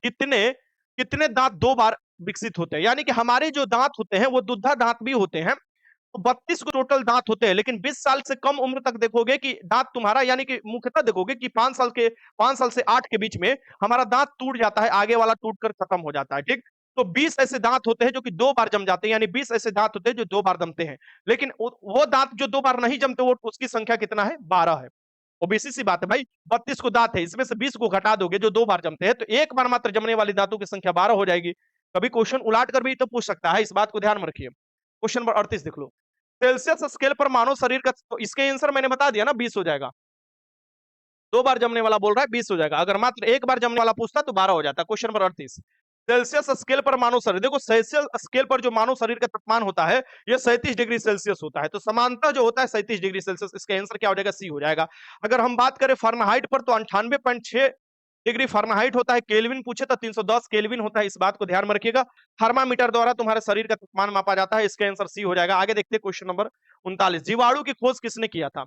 कितने कितने दांत दो बार विकसित होते हैं, यानी कि हमारे जो दांत होते हैं वो दुग्धा दांत भी होते हैं, तो 32 को टोटल दांत होते हैं, लेकिन 20 साल से कम उम्र तक देखोगे कि दांत तुम्हारा, यानी कि मुख्यतः देखोगे कि 5 साल से 8 के बीच में हमारा दांत टूट जाता है, आगे वाला टूट कर खत्म हो जाता है, ठीक। तो 20 ऐसे दांत होते हैं जो कि दो बार जम जाते हैं, यानी 20 ऐसे दांत होते हैं जो दो बार जमते हैं। लेकिन वो दांत जो दो बार नहीं जमते, वो उसकी संख्या कितना है, 12 है। ओबीसी सी बात है भाई, 32 को दांत है, इसमें से 20 को घटा दोगे जो दो बार जमते हैं, तो एक बार मात्र जमने वाली दांतों की संख्या 12 हो जाएगी। कभी क्वेश्चन उलाट कर भी तो पूछ सकता है, इस बात को ध्यान में रखिए। क्वेश्चन नंबर 38 देख लो, सेल्सियस स्केल पर मानव शरीर का, तो इसके आंसर मैंने बता दिया ना, 20 हो जाएगा। दो बार जमने वाला बोल रहा है 20 हो जाएगा, अगर मात्र एक बार जमने वाला पूछता तो 12 हो जाता। क्वेश्चन नंबर 38, सेल्सियस स्केल पर मानव शरीर, देखो सेल्सियस स्केल पर जो मानव शरीर का तापमान होता है ये 37 डिग्री सेल्सियस होता है, तो समानतः जो होता है 37 डिग्री सेल्सियस, इसका आंसर क्या हो जाएगा, सी हो जाएगा। अगर हम बात करें फारेनहाइट पर तो 98.6 डिग्री फारेनहाइट होता है, केल्विन पूछे तो 310 केल्विन होता है, इस बात को ध्यान में रखिएगा। थर्मामीटर द्वारा तुम्हारे शरीर का तापमान मापा जाता है, इसका आंसर सी हो जाएगा। आगे देखते हैं क्वेश्चन नंबर 39, जीवाणु की खोज किसने किया था?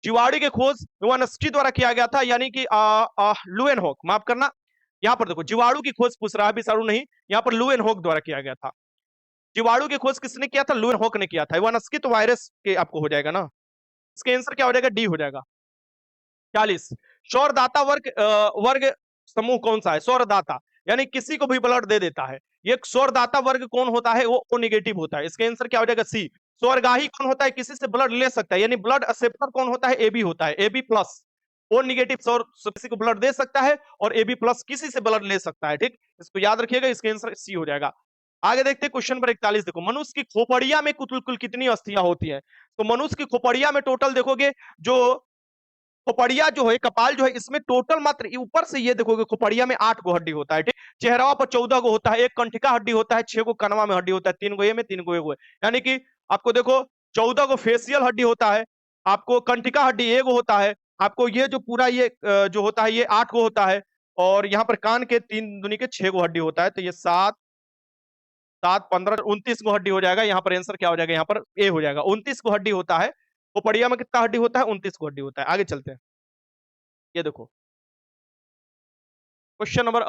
जीवाणु की खोज लुआनस्की द्वारा किया गया था, यानी कि लुएनहोक, माफ करना, यहाँ पर देखो जीवाणु की खोज पूछ रहा है, विषाणु नहीं, यहाँ पर लुएनहोक द्वारा किया गया था। जीवाणु की खोज किसने किया था? लुएनहोक ने किया था। लुआनस्की तो वायरस के आपको हो जाएगा ना, इसका आंसर क्या हो जाएगा, डी हो जाएगा। 40, सौरदाता वर्ग समूह कौन सा है? सौरदाता यानी किसी को भी ब्लड दे देता है, ये सौरदाता वर्ग कौन होता है? वो ओ नेगेटिव होता है, इसका आंसर क्या हो जाएगा, सी। स्वर्गाही कौन होता है? किसी से ब्लड ले सकता है, यानी ब्लड एक्सेप्टर कौन होता है? एबी होता है, एबी प्लस। ओ निगेटिव सौर किसी को ब्लड दे सकता है और एबी प्लस किसी से ब्लड ले सकता है, ठीक, इसको याद रखिएगा, इसका आंसर सी हो जाएगा। आगे देखते हैं क्वेश्चन नंबर 41, देखो मनुष्य की खोपड़िया में कुल कितनी अस्थियां होती है? तो मनुष्य की खोपड़िया में टोटल देखोगे, जो खोपड़िया जो है, कपाल जो है, इसमें टोटल मात्र ऊपर से ये देखोगे खोपड़िया में 8 गो हड्डी होता है, ठीक, चेहरा पर 14 गो होता है, एक कंठिका हड्डी होता है, 6 गो कनवा में हड्डी होता है, 3 गो ये में, 3 गो ये गो, यानी कि आपको देखो 14 गो फेशियल हड्डी होता है, आपको कंठिका हड्डी एक गो होता है, आपको ये जो पूरा ये जो होता है ये 8 गो होता है, और यहाँ पर कान के 3 दूनी के 6 गो हड्डी होता है, तो ये 7 7 15 29 गो हड्डी हो जाएगा। यहाँ पर आंसर क्या हो जाएगा, यहाँ पर ए हो जाएगा। 29 गो हड्डी होता है, खोपड़िया में कितना हड्डी होता है? 29 गो हड्डी होता है। आगे चलते हैं, ये देखो क्वेश्चन नंबर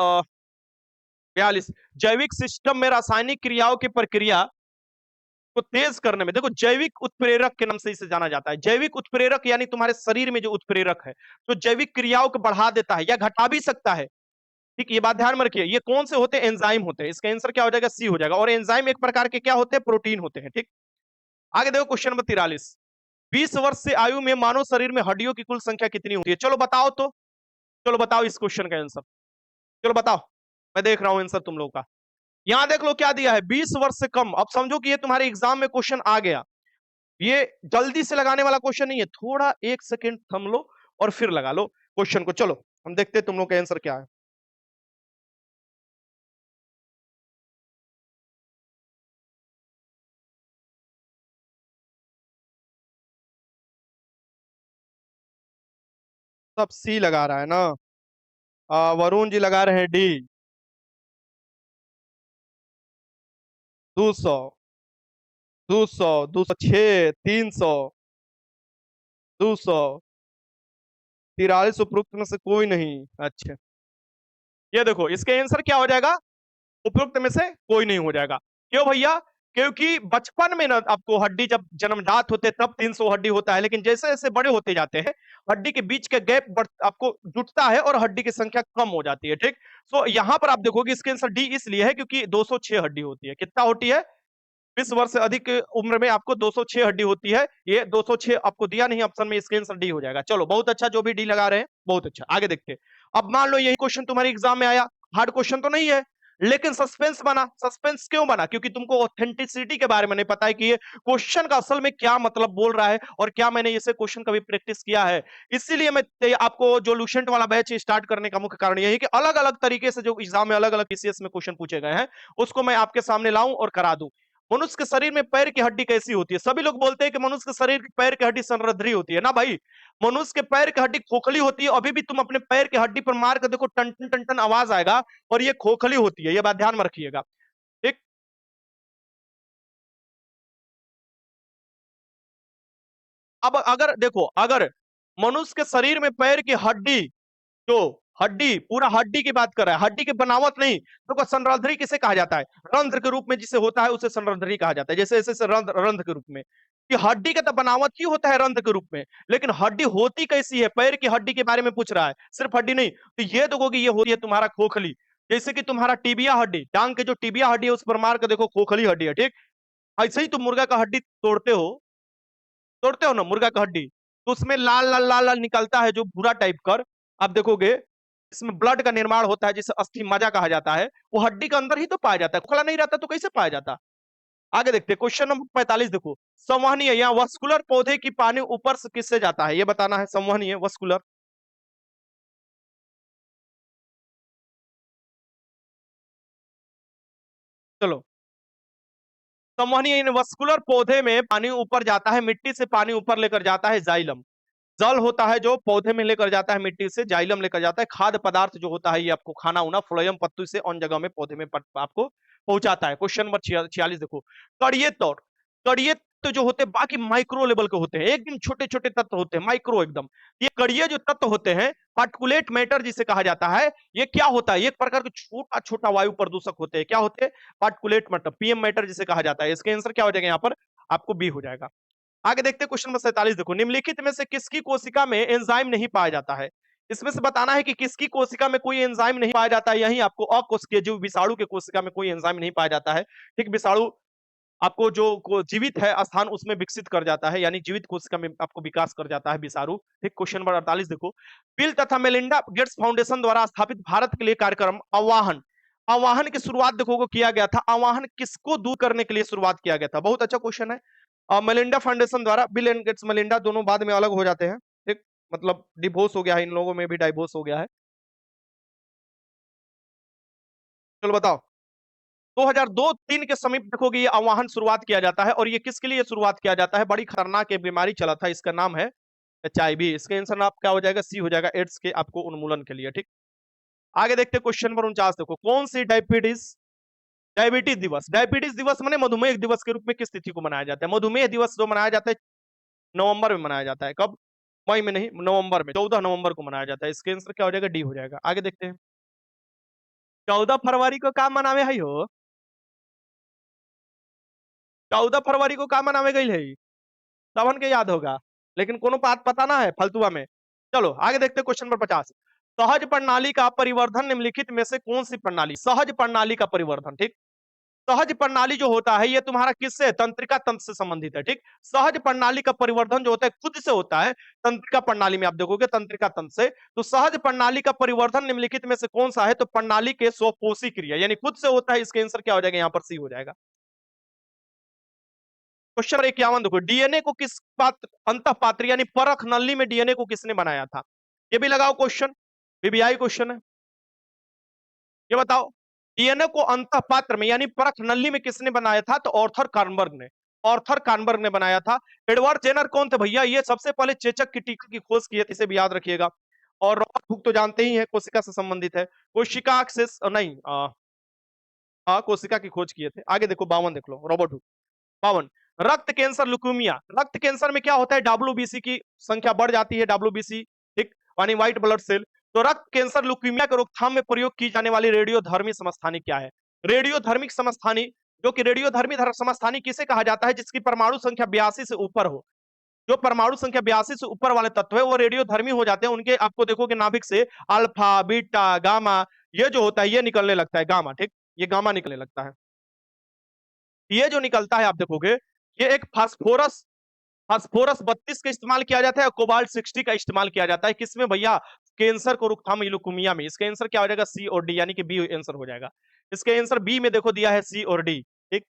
42, जैविक सिस्टम में रासायनिक क्रियाओं की प्रक्रिया को तेज करने में, देखो जैविक उत्प्रेरक के नाम से इसे जाना जाता है। जैविक उत्प्रेरक यानी तुम्हारे शरीर में जो उत्प्रेरक है, तो जैविक क्रियाओं को बढ़ा देता है या घटा भी सकता है, ठीक, ये बात ध्यान में रखिए। ये कौन से होते हैं? एंजाइम होते हैं, इसका आंसर क्या हो जाएगा, सी हो जाएगा। और एंजाइम एक प्रकार के क्या होते हैं? प्रोटीन होते हैं, ठीक। आगे देखो क्वेश्चन नंबर 43, 20 वर्ष से आयु में मानव शरीर में हड्डियों की कुल संख्या कितनी होती है? चलो बताओ तो, चलो बताओ इस क्वेश्चन का आंसर, चलो बताओ, मैं देख रहा हूं आंसर तुम लोगों का। यहां देख लो क्या दिया है, 20 वर्ष से कम। अब समझो कि ये तुम्हारे एग्जाम में क्वेश्चन आ गया, ये जल्दी से लगाने वाला क्वेश्चन नहीं है, थोड़ा एक सेकंड थम लो और फिर लगा लो क्वेश्चन को। चलो हम देखते हैं तुम लोग का आंसर क्या है। सब सी लगा रहा है ना, वरुण जी लगा रहे हैं डी। 200, 200, 206, 300, 200, 43 उपरोक्त में से कोई नहीं। अच्छा, ये देखो इसका आंसर क्या हो जाएगा, उपरोक्त में से कोई नहीं हो जाएगा। क्यों भैया? क्योंकि बचपन में ना आपको हड्डी जब जन्मजात होते तब 300 हड्डी होता है, लेकिन जैसे जैसे बड़े होते जाते हैं हड्डी के बीच का गैप आपको जुटता है और हड्डी की संख्या कम हो जाती है, ठीक। सो यहां पर आप देखोगे इसके आंसर डी इसलिए है क्योंकि 206 हड्डी होती है। कितना होती है? 20 वर्ष से अधिक उम्र में आपको 206 हड्डी होती है। ये 206 आपको दिया नहीं ऑप्शन में, इसका आंसर डी हो जाएगा। चलो बहुत अच्छा, जो भी डी लगा रहे हैं बहुत अच्छा। आगे देखते हैं। अब मान लो यही क्वेश्चन तुम्हारे एग्जाम में आया, हार्ड क्वेश्चन तो नहीं है लेकिन सस्पेंस बना। सस्पेंस क्यों बना? क्योंकि तुमको ऑथेंटिसिटी के बारे में नहीं पता है कि ये क्वेश्चन का असल में क्या मतलब बोल रहा है और क्या मैंने इसे क्वेश्चन कभी प्रैक्टिस किया है। इसीलिए मैं आपको जो लूसेंट वाला बैच स्टार्ट करने का मुख्य कारण यही कि अलग अलग तरीके से जो एग्जाम में अलग अलग पीसीएस में क्वेश्चन पूछे गए हैं उसको मैं आपके सामने लाऊं और करा दूं। मनुष्य के शरीर में पैर की हड्डी कैसी होती है? सभी लोग बोलते हैं कि मनुष्य के शरीर की पैर की हड्डी संरद्री होती है ना भाई। मनुष्य के पैर की हड्डी खोखली होती है। अभी भी तुम अपने पैर की हड्डी पर मार कर देखो, टन टन टन टन आवाज आएगा और ये खोखली होती है, ये बात ध्यान में रखिएगा, ठीक। अब अगर देखो, अगर मनुष्य के शरीर में पैर की हड्डी, जो हड्डी पूरा हड्डी की बात कर रहा है, हड्डी की बनावट नहीं, तो संरंध्री किसे कहा जाता है? रंध्र के रूप में जिसे होता है उसे संरंध्री कहा जाता है। जैसे ऐसे रंध्र रंध्र के रूप में, कि हड्डी का तो बनावट ही होता है रंध्र के रूप में, लेकिन हड्डी होती कैसी है? पैर की हड्डी के बारे में पूछ रहा है, सिर्फ हड्डी नहीं। तो ये देखोगे ये होती है तुम्हारा खोखली। जैसे कि तुम्हारा टिबिया हड्डी, टांग के जो टिबिया हड्डी है उस पर मार कर देखो, खोखली हड्डी है, ठीक। ऐसे ही तुम मुर्गा का हड्डी तोड़ते हो ना मुर्गा का हड्डी, तो उसमें लाल लाल लाल लाल निकलता है जो भूरा टाइप कर, आप देखोगे इसमें ब्लड का निर्माण होता है जिसे अस्थि मज्जा कहा जाता है, वो हड्डी के अंदर ही तो पाया जाता है, खोखला नहीं रहता तो कैसे पाया जाता? आगे देखते हैं क्वेश्चन नंबर 45, देखो संवहनीय या वस्कुलर पौधे की पानी ऊपर से किससे जाता है? ये बताना है, संवहनीय वस्कुलर। चलो, संवहनी इनवस्कुलर पौधे में पानी ऊपर जाता है, मिट्टी से पानी ऊपर लेकर जाता है जाइलम। जल होता है जो पौधे में लेकर जाता है मिट्टी से, जाइलम लेकर जाता है। खाद्य पदार्थ जो होता है ये आपको खाना उना फ्लोएम पत्तू से उन जगह में पौधे में आपको पहुंचाता है। क्वेश्चन नंबर 46 देखो, कड़िए तौर, कड़िए तो जो होते हैं बाकी माइक्रो लेवल के होते हैं, एकदम छोटे छोटे तत्व होते हैं, माइक्रो एकदम। ये कड़िए जो तत्व होते हैं, पार्टिकुलेट मैटर जिसे कहा जाता है, ये क्या होता है, एक प्रकार के छोटा छोटा वायु प्रदूषक होते हैं। क्या होते हैं? पार्टिकुलेट मैटर, पीएम मैटर जिसे कहा जाता है। इसका आंसर क्या हो जाएगा यहाँ पर? आपको बी हो जाएगा। आगे देखते हैं क्वेश्चन नंबर 47 देखो, निम्नलिखित में से किसकी कोशिका में एंजाइम नहीं पाया जाता है? इसमें से बताना है कि किसकी कोशिका में कोई एंजाइम नहीं पाया जाता है। यही आपको अकोशिकीय जीव विषाणु के कोशिका में कोई एंजाइम नहीं पाया जाता है। ठीक, विषाणु आपको जो जीवित है स्थान उसमें विकसित कर जाता है, यानी जीवित कोशिका में आपको विकास कर जाता है विषाणु। ठीक, क्वेश्चन नंबर 48 देखो, बिल तथा मेलिंडा गेट्स फाउंडेशन द्वारा स्थापित भारत के लिए कार्यक्रम आह्वान, आह्वान की शुरुआत देखो किया गया था। आह्वान किसको दूर करने के लिए शुरुआत किया गया था? बहुत अच्छा क्वेश्चन है। मेलिंडा फाउंडेशन द्वारा, बिल एंड गेट्स मेलिंडा दोनों बाद में अलग हो जाते हैं। ठीक, मतलब डिवोर्स हो गया है, इन लोगों में भी डाइवोर्स हो गया है। चलो बताओ, 2002-3 के समीप देखोगे ये आह्वान शुरुआत किया जाता है। और ये किसके लिए शुरुआत किया जाता है? बड़ी खतरनाक एक बीमारी चला था, इसका नाम है HIV। इसका आंसर आप क्या हो जाएगा? सी हो जाएगा, एड्स के आपको उन्मूलन के लिए। ठीक, आगे देखते हैं क्वेश्चन नंबर 49 देखो, कौन सी डायबिटीज, डायबिटीज दिवस, डायबिटीज दिवस माने मधुमेह दिवस के रूप में किस तिथि को मनाया जाता है? मधुमेह दिवस जो मनाया जाता है नवंबर में मनाया जाता है। कब? मई में नहीं, नवंबर में, 14 नवंबर को मनाया जाता है। इसका आंसर क्या हो जाएगा? डी हो जाएगा। आगे देखते हैं, 14 फरवरी को का मनावे है हो? 14 फरवरी को का मनावे गई है? तवन के याद होगा, लेकिन कोनो बात पता ना है फालतुआ में। चलो आगे देखते हैं क्वेश्चन नंबर 50, सहज प्रणाली का परिवर्धन निम्नलिखित में से कौन सी प्रणाली? सहज प्रणाली का परिवर्धन। ठीक, सहज प्रणाली जो होता है ये तुम्हारा किससे? तंत्रिका तंत्र से संबंधित है। ठीक, सहज प्रणाली का परिवर्धन जो होता है खुद से होता है, तंत्रिका प्रणाली में आप देखोगे तंत्रिका तंत्र से। तो सहज प्रणाली का परिवर्धन निम्नलिखित में से कौन सा है? तो प्रणाली के स्वपोषी क्रिया, यानी खुद से होता है। इसका आंसर क्या हो जाएगा? यहाँ पर सी हो जाएगा। क्वेश्चन नंबर 51 देखो, डीएनए को किस पात्र, अंतःपात्री यानी परख नली में डीएनए को किसने बनाया था? ये भी लगाओ क्वेश्चन, बीबीआई क्वेश्चन है। ये बताओ, डीएनए को अंतःपात्र में यानी परख नली में किसने बनाया था? तो ऑर्थर कार्नबर्ग ने, ऑर्थर कार्नबर्ग ने बनाया था। एडवर्ड जेनर कौन थे भैया? ये सबसे पहले चेचक की टीका की खोज की है, इसे भी याद रखिएगा। और रॉबर्ट हुक तो जानते ही हैं, कोशिका से संबंधित है। कोशिका एक्सेस नहीं, हाँ कोशिका की खोज किए थे। आगे देखो 52 देख लो, रॉबर्ट हुक। 52, रक्त कैंसर लुकेमिया, रक्त कैंसर में क्या होता है? डब्ल्यूबीसी की संख्या बढ़ जाती है, डब्ल्यूबीसी। ठीक, यानी व्हाइट ब्लड सेल। तो रक्त कैंसर लुकेमिया के रोकथाम में प्रयोग की जाने वाली रेडियोधर्मी समस्थानी क्या है? रेडियोधर्मिक समस्थानी, जो कि रेडियोधर्मी समस्थानी किसे कहा जाता है? जिसकी परमाणु संख्या 82 से ऊपर हो। जो परमाणु संख्या 82 से ऊपर वाले तत्व है वो रेडियोधर्मी हो जाते हैं। उनके आपको देखोगे नाभिक से अल्फा बीटा गामा ये जो होता है ये निकलने लगता है, गामा। ठीक, ये गामा निकलने लगता है। ये जो निकलता है आप देखोगे, ये एक फास्फोरस, फास्फोरस 32 का इस्तेमाल किया जाता है और कोबाल्ट 60 का इस्तेमाल किया जाता है। किसमें भैया? कैंसर को रोकथाम ल्यूकेमिया में। इसका आंसर क्या हो जाएगा? सी और डी, यानी कि बी आंसर हो जाएगा। इसका आंसर बी में देखो दिया है सी और डी। ठीक,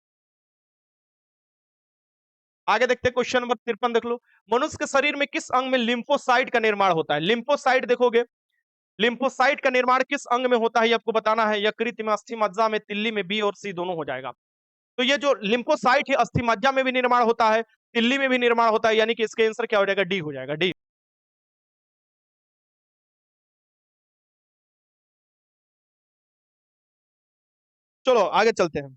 आगे देखते हैं क्वेश्चन नंबर 53 देख लो, मनुष्य के शरीर में किस अंग में लिम्फोसाइट का निर्माण होता है? लिम्फोसाइट देखोगे, लिम्फोसाइट का निर्माण किस अंग में होता है ये आपको बताना है। यकृत में, अस्थि मज्जा में, तिल्ली में, बी और सी दोनों हो जाएगा। तो ये जो लिम्फोसाइट है अस्थि मज्जा में भी निर्माण होता है, तिल्ली में भी निर्माण होता है, यानी कि इसका आंसर क्या हो जाएगा? डी हो जाएगा, डी। चलो आगे चलते हैं।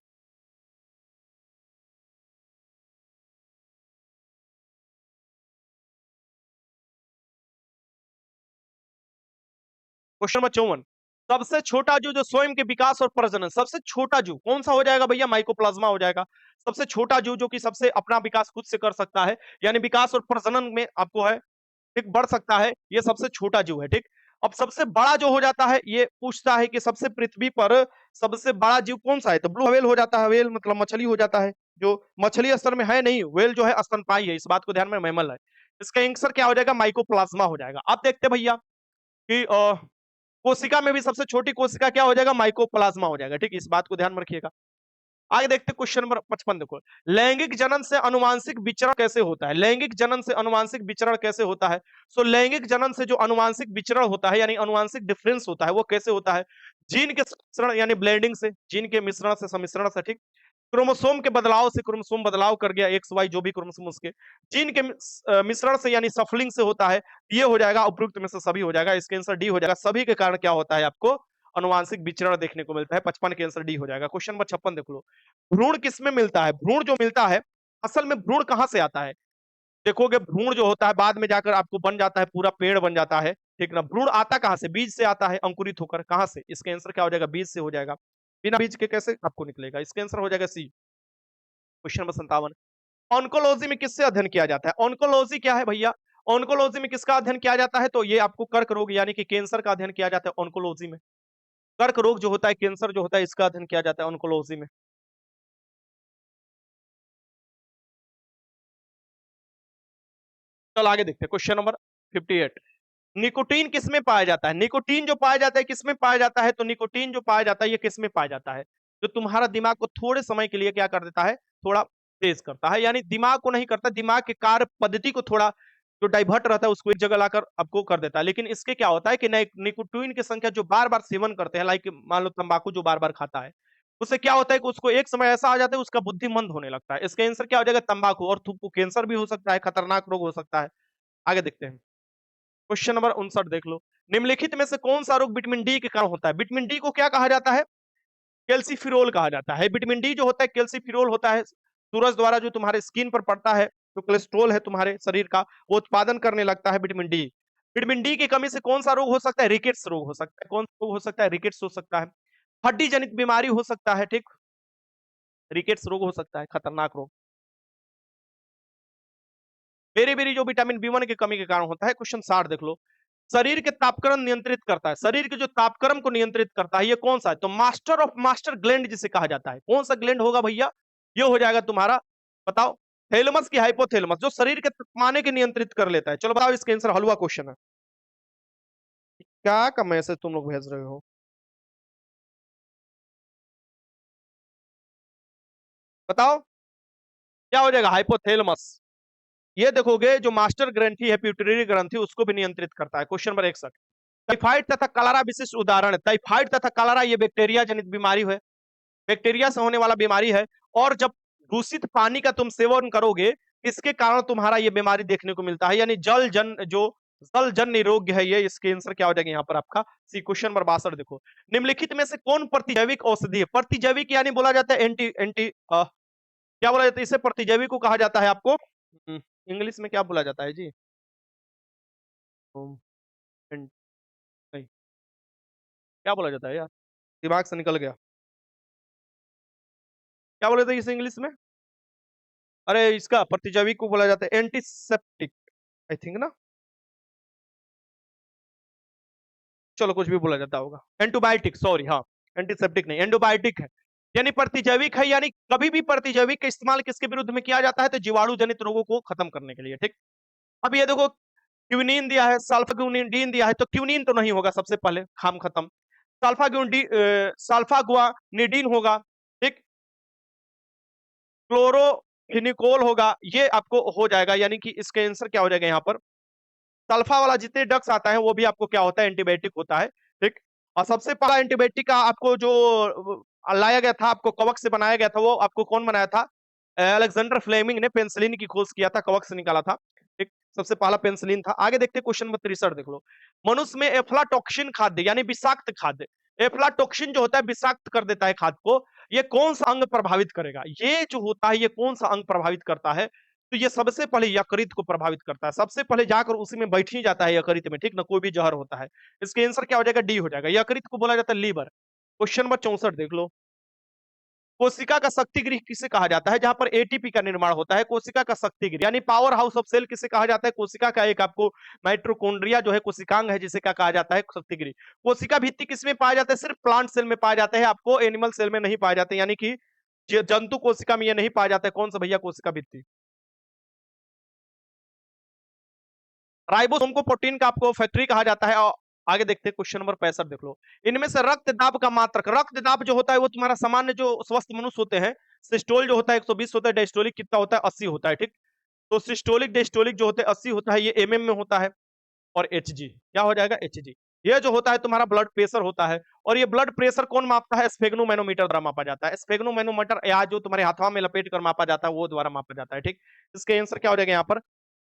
क्वेश्चन नंबर 54, सबसे छोटा जीव जो स्वयं के विकास और प्रजनन, सबसे छोटा जीव कौन सा हो जाएगा भैया? माइकोप्लाज्मा हो जाएगा। सबसे छोटा जीव जो कि सबसे अपना विकास खुद से कर सकता है, यानी विकास और प्रजनन में आपको है, ठीक, बढ़ सकता है, ये सबसे छोटा जीव है। ठीक, अब सबसे बड़ा जो हो जाता है ये पूछता है कि सबसे पृथ्वी पर सबसे बड़ा जीव कौन सा है? तो ब्लू व्हेल हो जाता है। व्हेल मतलब मछली हो जाता है, जो मछली स्तर में है नहीं, व्हेल जो है स्तनपायी है, इस बात को ध्यान में, मैमल है। इसका आंसर क्या हो जाएगा? माइकोप्लाज्मा हो जाएगा। अब देखते हैं भैया कि कोशिका में भी सबसे छोटी कोशिका क्या हो जाएगा? माइकोप्लाज्मा हो जाएगा। ठीक, इस बात को ध्यान में रखिएगा। आगे देखते हैं क्वेश्चन नंबर 55 देखो, लैंगिक जनन से अनुवांशिक विचरण कैसे होता है? लैंगिक जनन से अनुवांशिक विचरण कैसे होता है? सो लैंगिक जनन से जो अनुवांशिक विचरण होता है यानी अनुवांशिक डिफरेंस होता है वो कैसे होता है? जीन के मिश्रण यानी ब्लेंडिंग से, जीन के मिश्रण से, सम्मिश्रण से, ठीक। क्रोमोसोम के बदलाव से, क्रोमोसोम बदलाव कर गया, एक्स वाई जो भी क्रोमोसोम उसके, जीन के मिश्रण से यानी सफलिंग से होता है, ये हो जाएगा, उपयुक्त में से सभी हो जाएगा, इसके आंसर डी हो जाएगा। सभी के कारण क्या होता है आपको अनुवांशिक विचरण देखने को मिलता है, 55 के आंसर डी हो जाएगा। क्वेश्चन नंबर 56 देख लो, भ्रूण किसमें मिलता है? भ्रूण जो मिलता है, असल में भ्रूण कहां से आता है? देखोगे भ्रूण जो होता है बाद में जाकर आपको बन जाता है, पूरा पेड़ बन जाता है, ठीक ना। भ्रूण आता कहां से? बीज से आता है, अंकुरित होकर। कहां से? इसका आंसर क्या हो जाएगा? बीज से हो जाएगा। बिना बीज के कैसे आपको निकलेगा? इसका आंसर हो जाएगा सी। क्वेश्चन नंबर 57, ऑन्कोलॉजी में किससे अध्ययन किया जाता है? ऑन्कोलॉजी क्या है भैया? ऑन्कोलॉजी में किसका अध्ययन किया जाता है? तो ये आपको कर्क रोग यानी कि कैंसर का अध्ययन किया जाता है ऑन्कोलॉजी में। कर्क रोग जो होता है, कैंसर जो होता है, इसका अध्ययन किया जाता है ऑन्कोलॉजी में। चल आगे देखते हैं, क्वेश्चन नंबर 58, निकोटीन किसमें पाया जाता है? निकोटीन जो पाया जाता है किसमें पाया जाता है? तो निकोटीन जो पाया जाता है ये किसमें पाया जाता है? जो तुम्हारा दिमाग को थोड़े समय के लिए क्या कर देता है, थोड़ा तेज करता है, यानी दिमाग को नहीं करता, दिमाग के कार्य पद्धति को थोड़ा जो डाइवर्ट रहता है उसको एक जगह लाकर आपको कर देता है। लेकिन इसके क्या होता है कि निकोटीन की संख्या जो बार बार सेवन करते हैं, लाइक मान लो तंबाकू जो बार बार खाता है, उससे क्या होता है कि उसको एक समय ऐसा आ जाता है उसका बुद्धिमंद होने लगता है। इसका आंसर क्या हो जाएगा? तंबाकू। और तुमको कैंसर भी हो सकता है, खतरनाक रोग हो सकता है। आगे देखते हैं, क्वेश्चन नंबर 59 देख लो, निम्नलिखित में से कौन सा रोग विटामिन डी के कारण होता है? विटामिन डी को क्या कहा जाता है? कैल्सीफिरोल कहा जाता है। विटामिन डी जो होता है कैल्सीफिरोल होता है, सूरज द्वारा जो तुम्हारे स्किन पर पड़ता है, जो कोलेस्ट्रॉल है तुम्हारे शरीर का, वो उत्पादन करने लगता है विटामिन डी। विटामिन डी की कमी से कौन सा रोग हो सकता है? रिकेट्स रोग हो सकता है। कौन सा रोग हो सकता है? रिकेट्स हो सकता है। हड्डी जनित बीमारी हो सकता है, ठीक। रिकेट्स रोग हो सकता है, खतरनाक रोग। बेरी बेरी जो विटामिन बी1 की कमी के कारण होता है। क्वेश्चन 60 देख लो, शरीर के तापक्रम नियंत्रित करता है, शरीर के जो तापक्रम को नियंत्रित करता है ये कौन सा है? तो मास्टर ऑफ मास्टर ग्लैंड जिसे कहा जाता है। कौन सा ग्लैंड होगा भैया? ये हो जाएगा तुम्हारा, बताओ, थैलेमस की हाइपोथैलेमस, जो शरीर के तापमान के नियंत्रित कर लेता है। चलो बताओ इसका आंसर, हलवा क्वेश्चन है। क्या का मैसेज तुम लोग भेज रहे हो? बताओ क्या हो जाएगा? हाइपोथैलेमस। ये देखोगे जो मास्टर ग्रंथि है, प्यूटरी ग्रंथि, उसको भी नियंत्रित करता है। क्वेश्चन नंबर 61, टाइफाइड तथा कलरा विशिष्ट उदाहरण है। टाइफाइड तथा कलरा ये बैक्टीरिया जनित बीमारी है, बैक्टीरिया से होने वाला बीमारी है। और जब दूषित पानी का तुम सेवन करोगे, इसके कारण तुम्हारा ये बीमारी देखने को मिलता है, यानी जल जन जो जल जन्य रोग है ये। इसके आंसर क्या हो जाएगा यहाँ पर आपका सी। क्वेश्चन नंबर 62 देखो, निम्नलिखित में से कौन प्रतिजैविक औषधि है? प्रतिजैविक यानी बोला जाता है एंटी एंटी क्या बोला जाता है इसे? प्रतिजैविक को कहा जाता है आपको इंग्लिश में क्या बोला जाता है जी? एंट- नहीं, क्या बोला जाता है यार, दिमाग से निकल गया। क्या बोले थे इसे इंग्लिश में? अरे इसका प्रतिजैविक को बोला जाता है एंटीसेप्टिक, आई थिंक ना। चलो कुछ भी बोला जाता होगा, एंटीबायोटिक, सॉरी, हाँ। एंटीसेप्टिक नहीं, एंटीबायोटिक है। यानी प्रतिजैविक है, यानी कभी भी प्रतिजैविक का इस्तेमाल किसके विरुद्ध में किया जाता है? तो जीवाणु जनित रोगों को खत्म करने के लिए, ठीक। अब ये देखो, क्यूनिन दिया है, सल्फाग्यूनिडीन दिया है, तो क्यूनिन तो नहीं होगा, सबसे पहले खाम खत्म। सल्फागुनिडीन होगा, ठीक। क्लोरोफिनिकोल होगा, ये आपको हो जाएगा, यानी कि इसका आंसर क्या हो जाएगा यहाँ पर? सल्फा वाला जितने ड्रग्स आता है वो भी आपको क्या होता है? एंटीबायोटिक होता है, ठीक। और सबसे पहला एंटीबायोटिक का आपको जो लाया गया था, आपको कवक से बनाया गया था, वो आपको कौन बनाया था? अलेक्जेंडर फ्लेमिंग ने पेनिसिलिन की खोज किया था, कवक से निकाला था, ठीक। सबसे पहला पेनिसिलिन था। आगे देखते हैं, क्वेश्चन नंबर 63 देख लो, मनुष्य में एफ्लाटॉक्सिन खाद्य यानी विषाक्त खाद्य, एफ्लाटॉक्सिन जो होता है विषाक्त कर देता है खाद्य को, ये कौन सा अंग प्रभावित करेगा? ये जो होता है ये कौन सा अंग प्रभावित करता है? तो ये सबसे पहले यकृत को प्रभावित करता है, सबसे पहले जाकर उसी में बैठ ही जाता है यकृत में, ठीक ना। कोई भी जहर होता है, इसके आंसर क्या हो जाएगा? डी हो जाएगा। यकृत को बोला जाता है लीवर। क्वेश्चन नंबर 64 देख लो, कोशिका का शक्ति गृह किसे कहा जाता है? जहां पर एटीपी का निर्माण होता है, कोशिका का शक्ति गृह यानी पावर हाउस ऑफ सेल किसे कहा जाता है? कोशिका का एक आपको माइट्रोकोन्ड्रिया जो है कोशिकांग है, जिसे क्या कहा जाता है? शक्ति गृह। कोशिका भित्ति किसमें पाया जाता है? सिर्फ प्लांट सेल में पाया जाता है, आपको एनिमल सेल में नहीं पाया जाते, यानी कि जंतु कोशिका में ये नहीं पाया जाता है। कौन सा भैया कोशिका भित्ति? राइबोसोम को प्रोटीन का आपको फैक्ट्री कहा जाता है। और आगे देखते हैं, क्वेश्चन नंबर 65 देख लो, इनमें से रक्त दाब का मात्रक, रक्त दाब जो होता है वो तुम्हारा सामान्य जो स्वस्थ मनुष्य होते हैं, सिस्टोल जो होता है 120 होता है, डायस्टोलिक कितना होता है? 80 होता है, ठीक। तो सिस्टोलिक डायस्टोलिक जो होता है 80 होता है, ये एमएम में होता है। और एचजी क्या हो जाएगा? एचजी। ये जो होता है तुम्हारा ब्लड प्रेशर होता है, और ये ब्लड प्रेशर कौन मापता है? स्फेग्नोमेनोमीटर द्वारा मापा जाता है। स्फेग्नोमेनोमीटर या जो तुम्हारे हाथवा में लपेट कर मापा जाता है वो द्वारा मापा जाता है। ठीक, इसका आंसर क्या हो जाएगा यहाँ पर?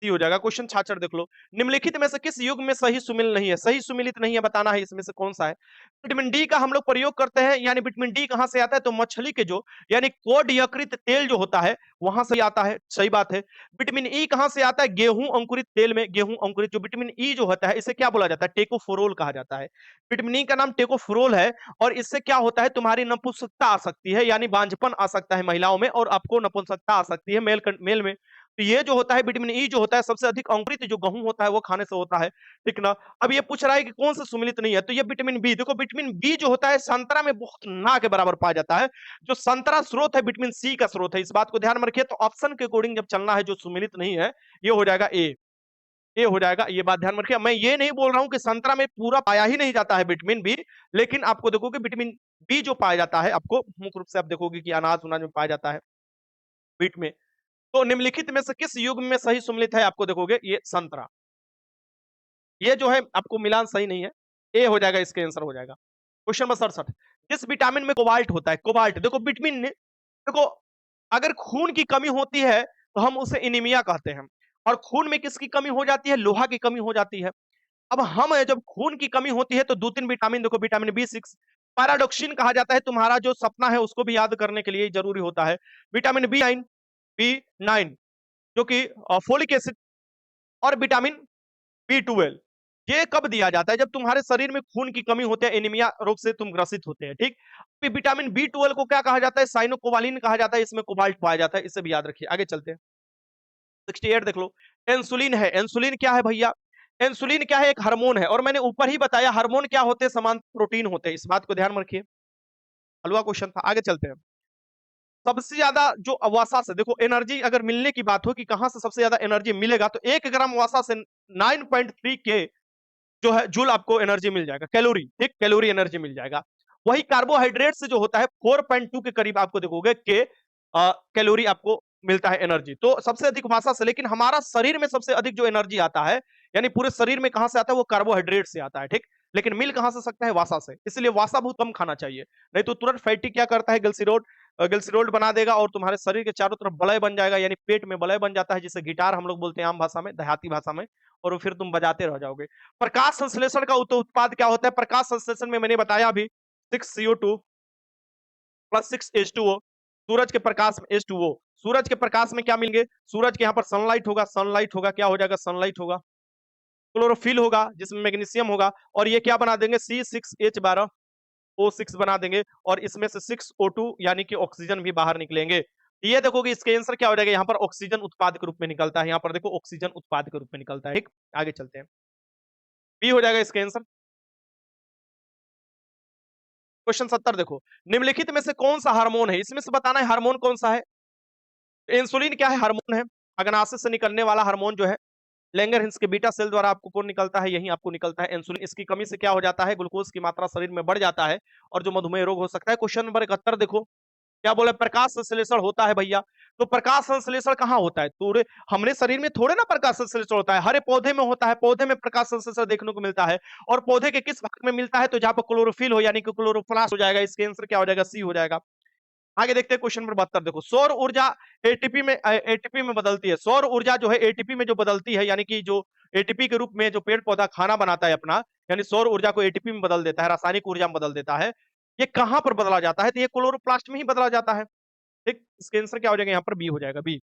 सी हो जाएगा। क्वेश्चन 66 देख लो। निम्नलिखित में से किस युग में सही सुमेल नहीं है? सही सुमेलित नहीं है, बताना है इसमें से कौन सा है। विटामिन डी का हम लोग प्रयोग करते हैं, यानी विटामिन डी कहां से आता है? तो मछली के जो यानी कोड यकृत तेल जो होता है वहां से आता है, सही बात है। विटामिन ई कहां से आता है? गेहूं अंकुरित तेल में। गेहूं अंकुरित जो विटामिन ई जो होता है इसे क्या बोला जाता है? टेकोफोरोल कहा जाता है। विटामिन ई का नाम टेकोफोरोल है, और इससे क्या होता है? तुम्हारी नपुंसकता आ सकती है, यानी बांझपन आ सकता है महिलाओं में, और आपको नपुंसकता आ सकती है मेल में। तो ये जो होता है विटामिन ई जो होता है सबसे अधिक अंकुरित जो गेहूं होता है वो खाने से होता है। ठीक ना। अब ये पूछ रहा है कि कौन सा सुमिलित नहीं है, तो ये विटामिन बी। देखो विटामिन बी जो होता है संतरा में बहुत ना के बराबर पाया जाता है। जो संतरा स्रोत है विटामिन सी का स्रोत है, इस बात को ध्यान में रखिए। तो ऑप्शन के अकॉर्डिंग जब चलना है जो सुमिलित नहीं है ये हो जाएगा ए हो जाएगा। ये बात ध्यान में रखिए। मैं ये नहीं बोल रहा हूं कि संतरा में पूरा पाया ही नहीं जाता है विटामिन बी, लेकिन आपको देखोगे विटामिन बी जो पाया जाता है आपको मुख्य रूप से आप देखोगे कि अनाज उनाज में पाया जाता है, बीट में। तो निम्नलिखित में से किस युग में सही सुमेलित है? आपको देखोगे ये संतरा। ये जो है आपको मिलान सही नहीं है, ए हो जाएगा, इसका आंसर हो जाएगा। क्वेश्चन नंबर 67, जिस विटामिन में कोबाल्ट होता है, कोबाल्ट देखो विटामिन देखो, अगर खून की कमी होती है तो हम उसे एनीमिया कहते हैं, और खून में किसकी कमी हो जाती है? लोहा की कमी हो जाती है। अब हम जब खून की कमी होती है तो दो तीन विटामिन देखो, विटामिन बी 6 पैराडॉक्सिन कहा जाता है, तुम्हारा जो सपना है उसको भी याद करने के लिए जरूरी होता है। विटामिन बी9 जो कि फोलिक एसिड, और विटामिन बी 12 ये कब दिया जाता है? जब तुम्हारे शरीर में खून की कमी होती है, एनीमिया रोग से तुम ग्रसित होते हैं। ठीक, विटामिन बी 12 को क्या कहा जाता है? साइनोकोबालिन कहा जाता है, इसमें कोबाल्ट पाया जाता है, इसे भी याद रखिए। आगे चलते हैं। 68 देख लो। इंसुलिन है, इंसुलिन क्या है भैया? इंसुलिन क्या है? एक हार्मोन है, और मैंने ऊपर ही बताया हार्मोन क्या होते हैं? समान प्रोटीन होते हैं, इस बात को ध्यान में रखिए। हलवा क्वेश्चन था। आगे चलते हैं। सबसे ज्यादा जो वसा से देखो एनर्जी अगर मिलने की बात हो कि कहां से सबसे ज्यादा एनर्जी मिलेगा, तो 1 ग्राम वसा से 9.3 के जो है जूल आपको एनर्जी मिल जाएगा, कैलोरी। ठीक, कैलोरी एनर्जी मिल जाएगा। वही कार्बोहाइड्रेट से जो होता है 4.2 के करीब आपको देखोगे के कैलोरी आपको मिलता है एनर्जी। तो सबसे अधिक वसा से, लेकिन हमारा शरीर में सबसे अधिक जो एनर्जी आता है, यानी पूरे शरीर में कहां से आता है? वो कार्बोहाइड्रेट से आता है। ठीक, लेकिन मिल कहां से सकता है? वसा से। इसलिए वसा बहुत कम खाना चाहिए, नहीं तो तुरंत फैटी क्या करता है? ग्लिसरॉल बना देगा, और तुम्हारे शरीर के चारों तरफ बलय बन जाएगा, यानी पेट में बलय बन जाता है, जिसे गिटार हम लोग बोलते हैं आम भाषा में, देहाती भाषा में, और फिर तुम बजाते रह जाओगे। प्रकाश संश्लेषण का उत्पाद क्या होता है? प्रकाश संश्लेषण में मैंने बताया अभी 6CO2 प्लस 6H2O। सूरज के प्रकाश में H2O, सूरज के प्रकाश में क्या मिलेंगे? सूरज के यहाँ पर सनलाइट होगा, सनलाइट होगा, क्या हो जाएगा? सनलाइट होगा। क्लोरोफिल होगा जिसमें मैग्नीशियम होगा, और ये क्या बना देंगे? C6H12O6 बना देंगे, और इसमें से 6O2 यानी कि ऑक्सीजन भी बाहर निकलेंगे। ये देखोगे इसका आंसर क्या हो जाएगा? यहाँ पर ऑक्सीजन उत्पाद के रूप में निकलता है, यहाँ पर देखो ऑक्सीजन उत्पाद के रूप में निकलता है। ठीक, आगे चलते हैं। बी हो जाएगा इसका आंसर। क्वेश्चन 70 देखो। निम्नलिखित में से कौन सा हार्मोन है? इसमें से बताना है हार्मोन कौन सा है। इंसुलिन क्या है? हार्मोन है। अग्नाशय से निकलने वाला हार्मोन जो है, लैंगरहिंस के बीटा सेल द्वारा आपको कौन निकलता है? यही आपको निकलता है इंसुलिन। इसकी कमी से क्या हो जाता है? ग्लूकोज की मात्रा शरीर में बढ़ जाता है, और जो मधुमेह रोग हो सकता है। क्वेश्चन नंबर 71 देखो, क्या बोले? प्रकाश संश्लेषण होता है भैया। तो प्रकाश संश्लेषण कहाँ होता है? पूरे हमने शरीर में थोड़े ना प्रकाश संश्लेषण होता है, हरे पौधे में होता है। पौधे में प्रकाश संश्लेषण देखने को मिलता है, और पौधे के किस भाग में मिलता है? तो जहां पर क्लोरोफिल हो, यानी कि क्लोरोप्लास्ट हो जाएगा। इसके आंसर क्या हो जाएगा? सी हो जाएगा। आगे देखते हैं क्वेश्चन नंबर 72 देखो। सौर ऊर्जा एटीपी में बदलती है। सौर ऊर्जा जो है एटीपी में जो बदलती है, यानी कि जो एटीपी के रूप में जो पेड़ पौधा खाना बनाता है अपना, यानी सौर ऊर्जा को एटीपी में बदल देता है, रासायनिक ऊर्जा में बदल देता है। ये कहां पर बदला जाता है? तो ये क्लोरोप्लास्ट में ही बदला जाता है। ठीक, इसका आंसर क्या हो जाएगा? यहाँ पर बी हो जाएगा, बी।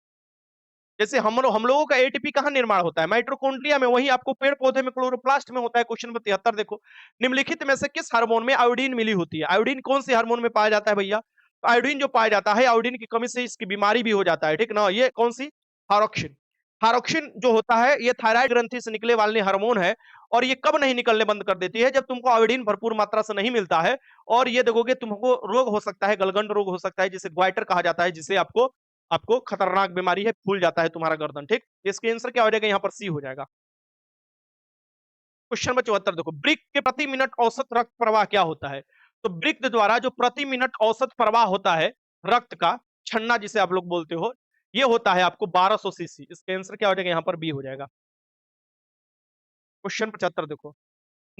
जैसे हम लोगों का एटीपी कहाँ निर्माण होता है? माइटोकॉन्ड्रिया में, वही आपको पेड़ पौधे में क्लोरोप्लास्ट में होता है। क्वेश्चन नंबर 73 देखो। निम्नलिखित में से किस हार्मोन में आयोडीन मिली होती है? आयोडीन कौन सी हार्मोन में पाया जाता है भैया? तो आयोडीन जो पाया जाता है, आयोडीन की कमी से इसकी बीमारी भी हो जाता है। ठीक ना। ये कौन सी? थायरोक्सिन। थायरोक्सिन जो होता है ये थायराइड ग्रंथि से निकले वाले हार्मोन है, और ये कब नहीं निकलने बंद कर देती है? जब तुमको आयोडीन भरपूर मात्रा से नहीं मिलता है, और ये देखोगे तुमको रोग हो सकता है, गलगंड रोग हो सकता है, जिसे ग्वाइटर कहा जाता है, जिसे आपको आपको खतरनाक बीमारी है, फूल जाता है तुम्हारा गर्दन। ठीक, इसके आंसर क्या हो जाएगा? यहाँ पर सी हो जाएगा। क्वेश्चन नंबर 74 देखो। ब्रिक के प्रति मिनट औसत रक्त प्रवाह क्या होता है? तो ब्रिक द्वारा जो प्रति मिनट औसत प्रवाह होता है रक्त का, छन्ना जिसे आप लोग बोलते हो, ये होता है आपको 1200 सीसी। इसका आंसर क्या हो जाएगा? यहाँ पर बी हो जाएगा। क्वेश्चन 75 देखो।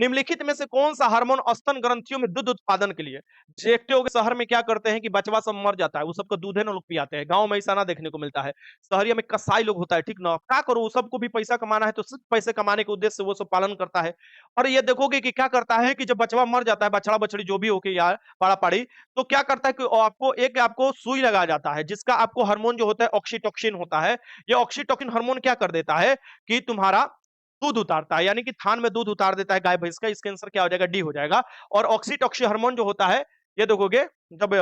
निम्नलिखित में से कौन सा हार्मोन स्तन ग्रंथियों में दूध उत्पादन के लिए? देखते होगे शहर में क्या करते हैं कि बचवा सब मर जाता है, वो सबको दूधे ना लोग पियाते हैं, गांव में ऐसा ना देखने को मिलता है। शहरिया में कसाई लोग होता है, ठीक ना, क्या करो, सबको भी पैसा कमाना है, तो सिर्फ पैसे कमाने के उद्देश्य से वो सब पालन करता है। और ये देखोगे कि क्या करता है कि जब बचवा मर जाता है, बछड़ा बछड़ी जो भी हो के यार पाड़ा पाड़ी, तो क्या करता है कि आपको सुई लगा जाता है, जिसका आपको हार्मोन जो होता है ऑक्सीटोसिन होता है। ये ऑक्सीटोसिन हार्मोन क्या कर देता है कि तुम्हारा दूध उतारता है, यानी कि थान में दूध उतार देता है गाय भैंस का, इसके आंसर क्या हो जाएगा, डी हो जाएगा। और ऑक्सीटोसिन हार्मोन जो होता है, ये देखोगे जब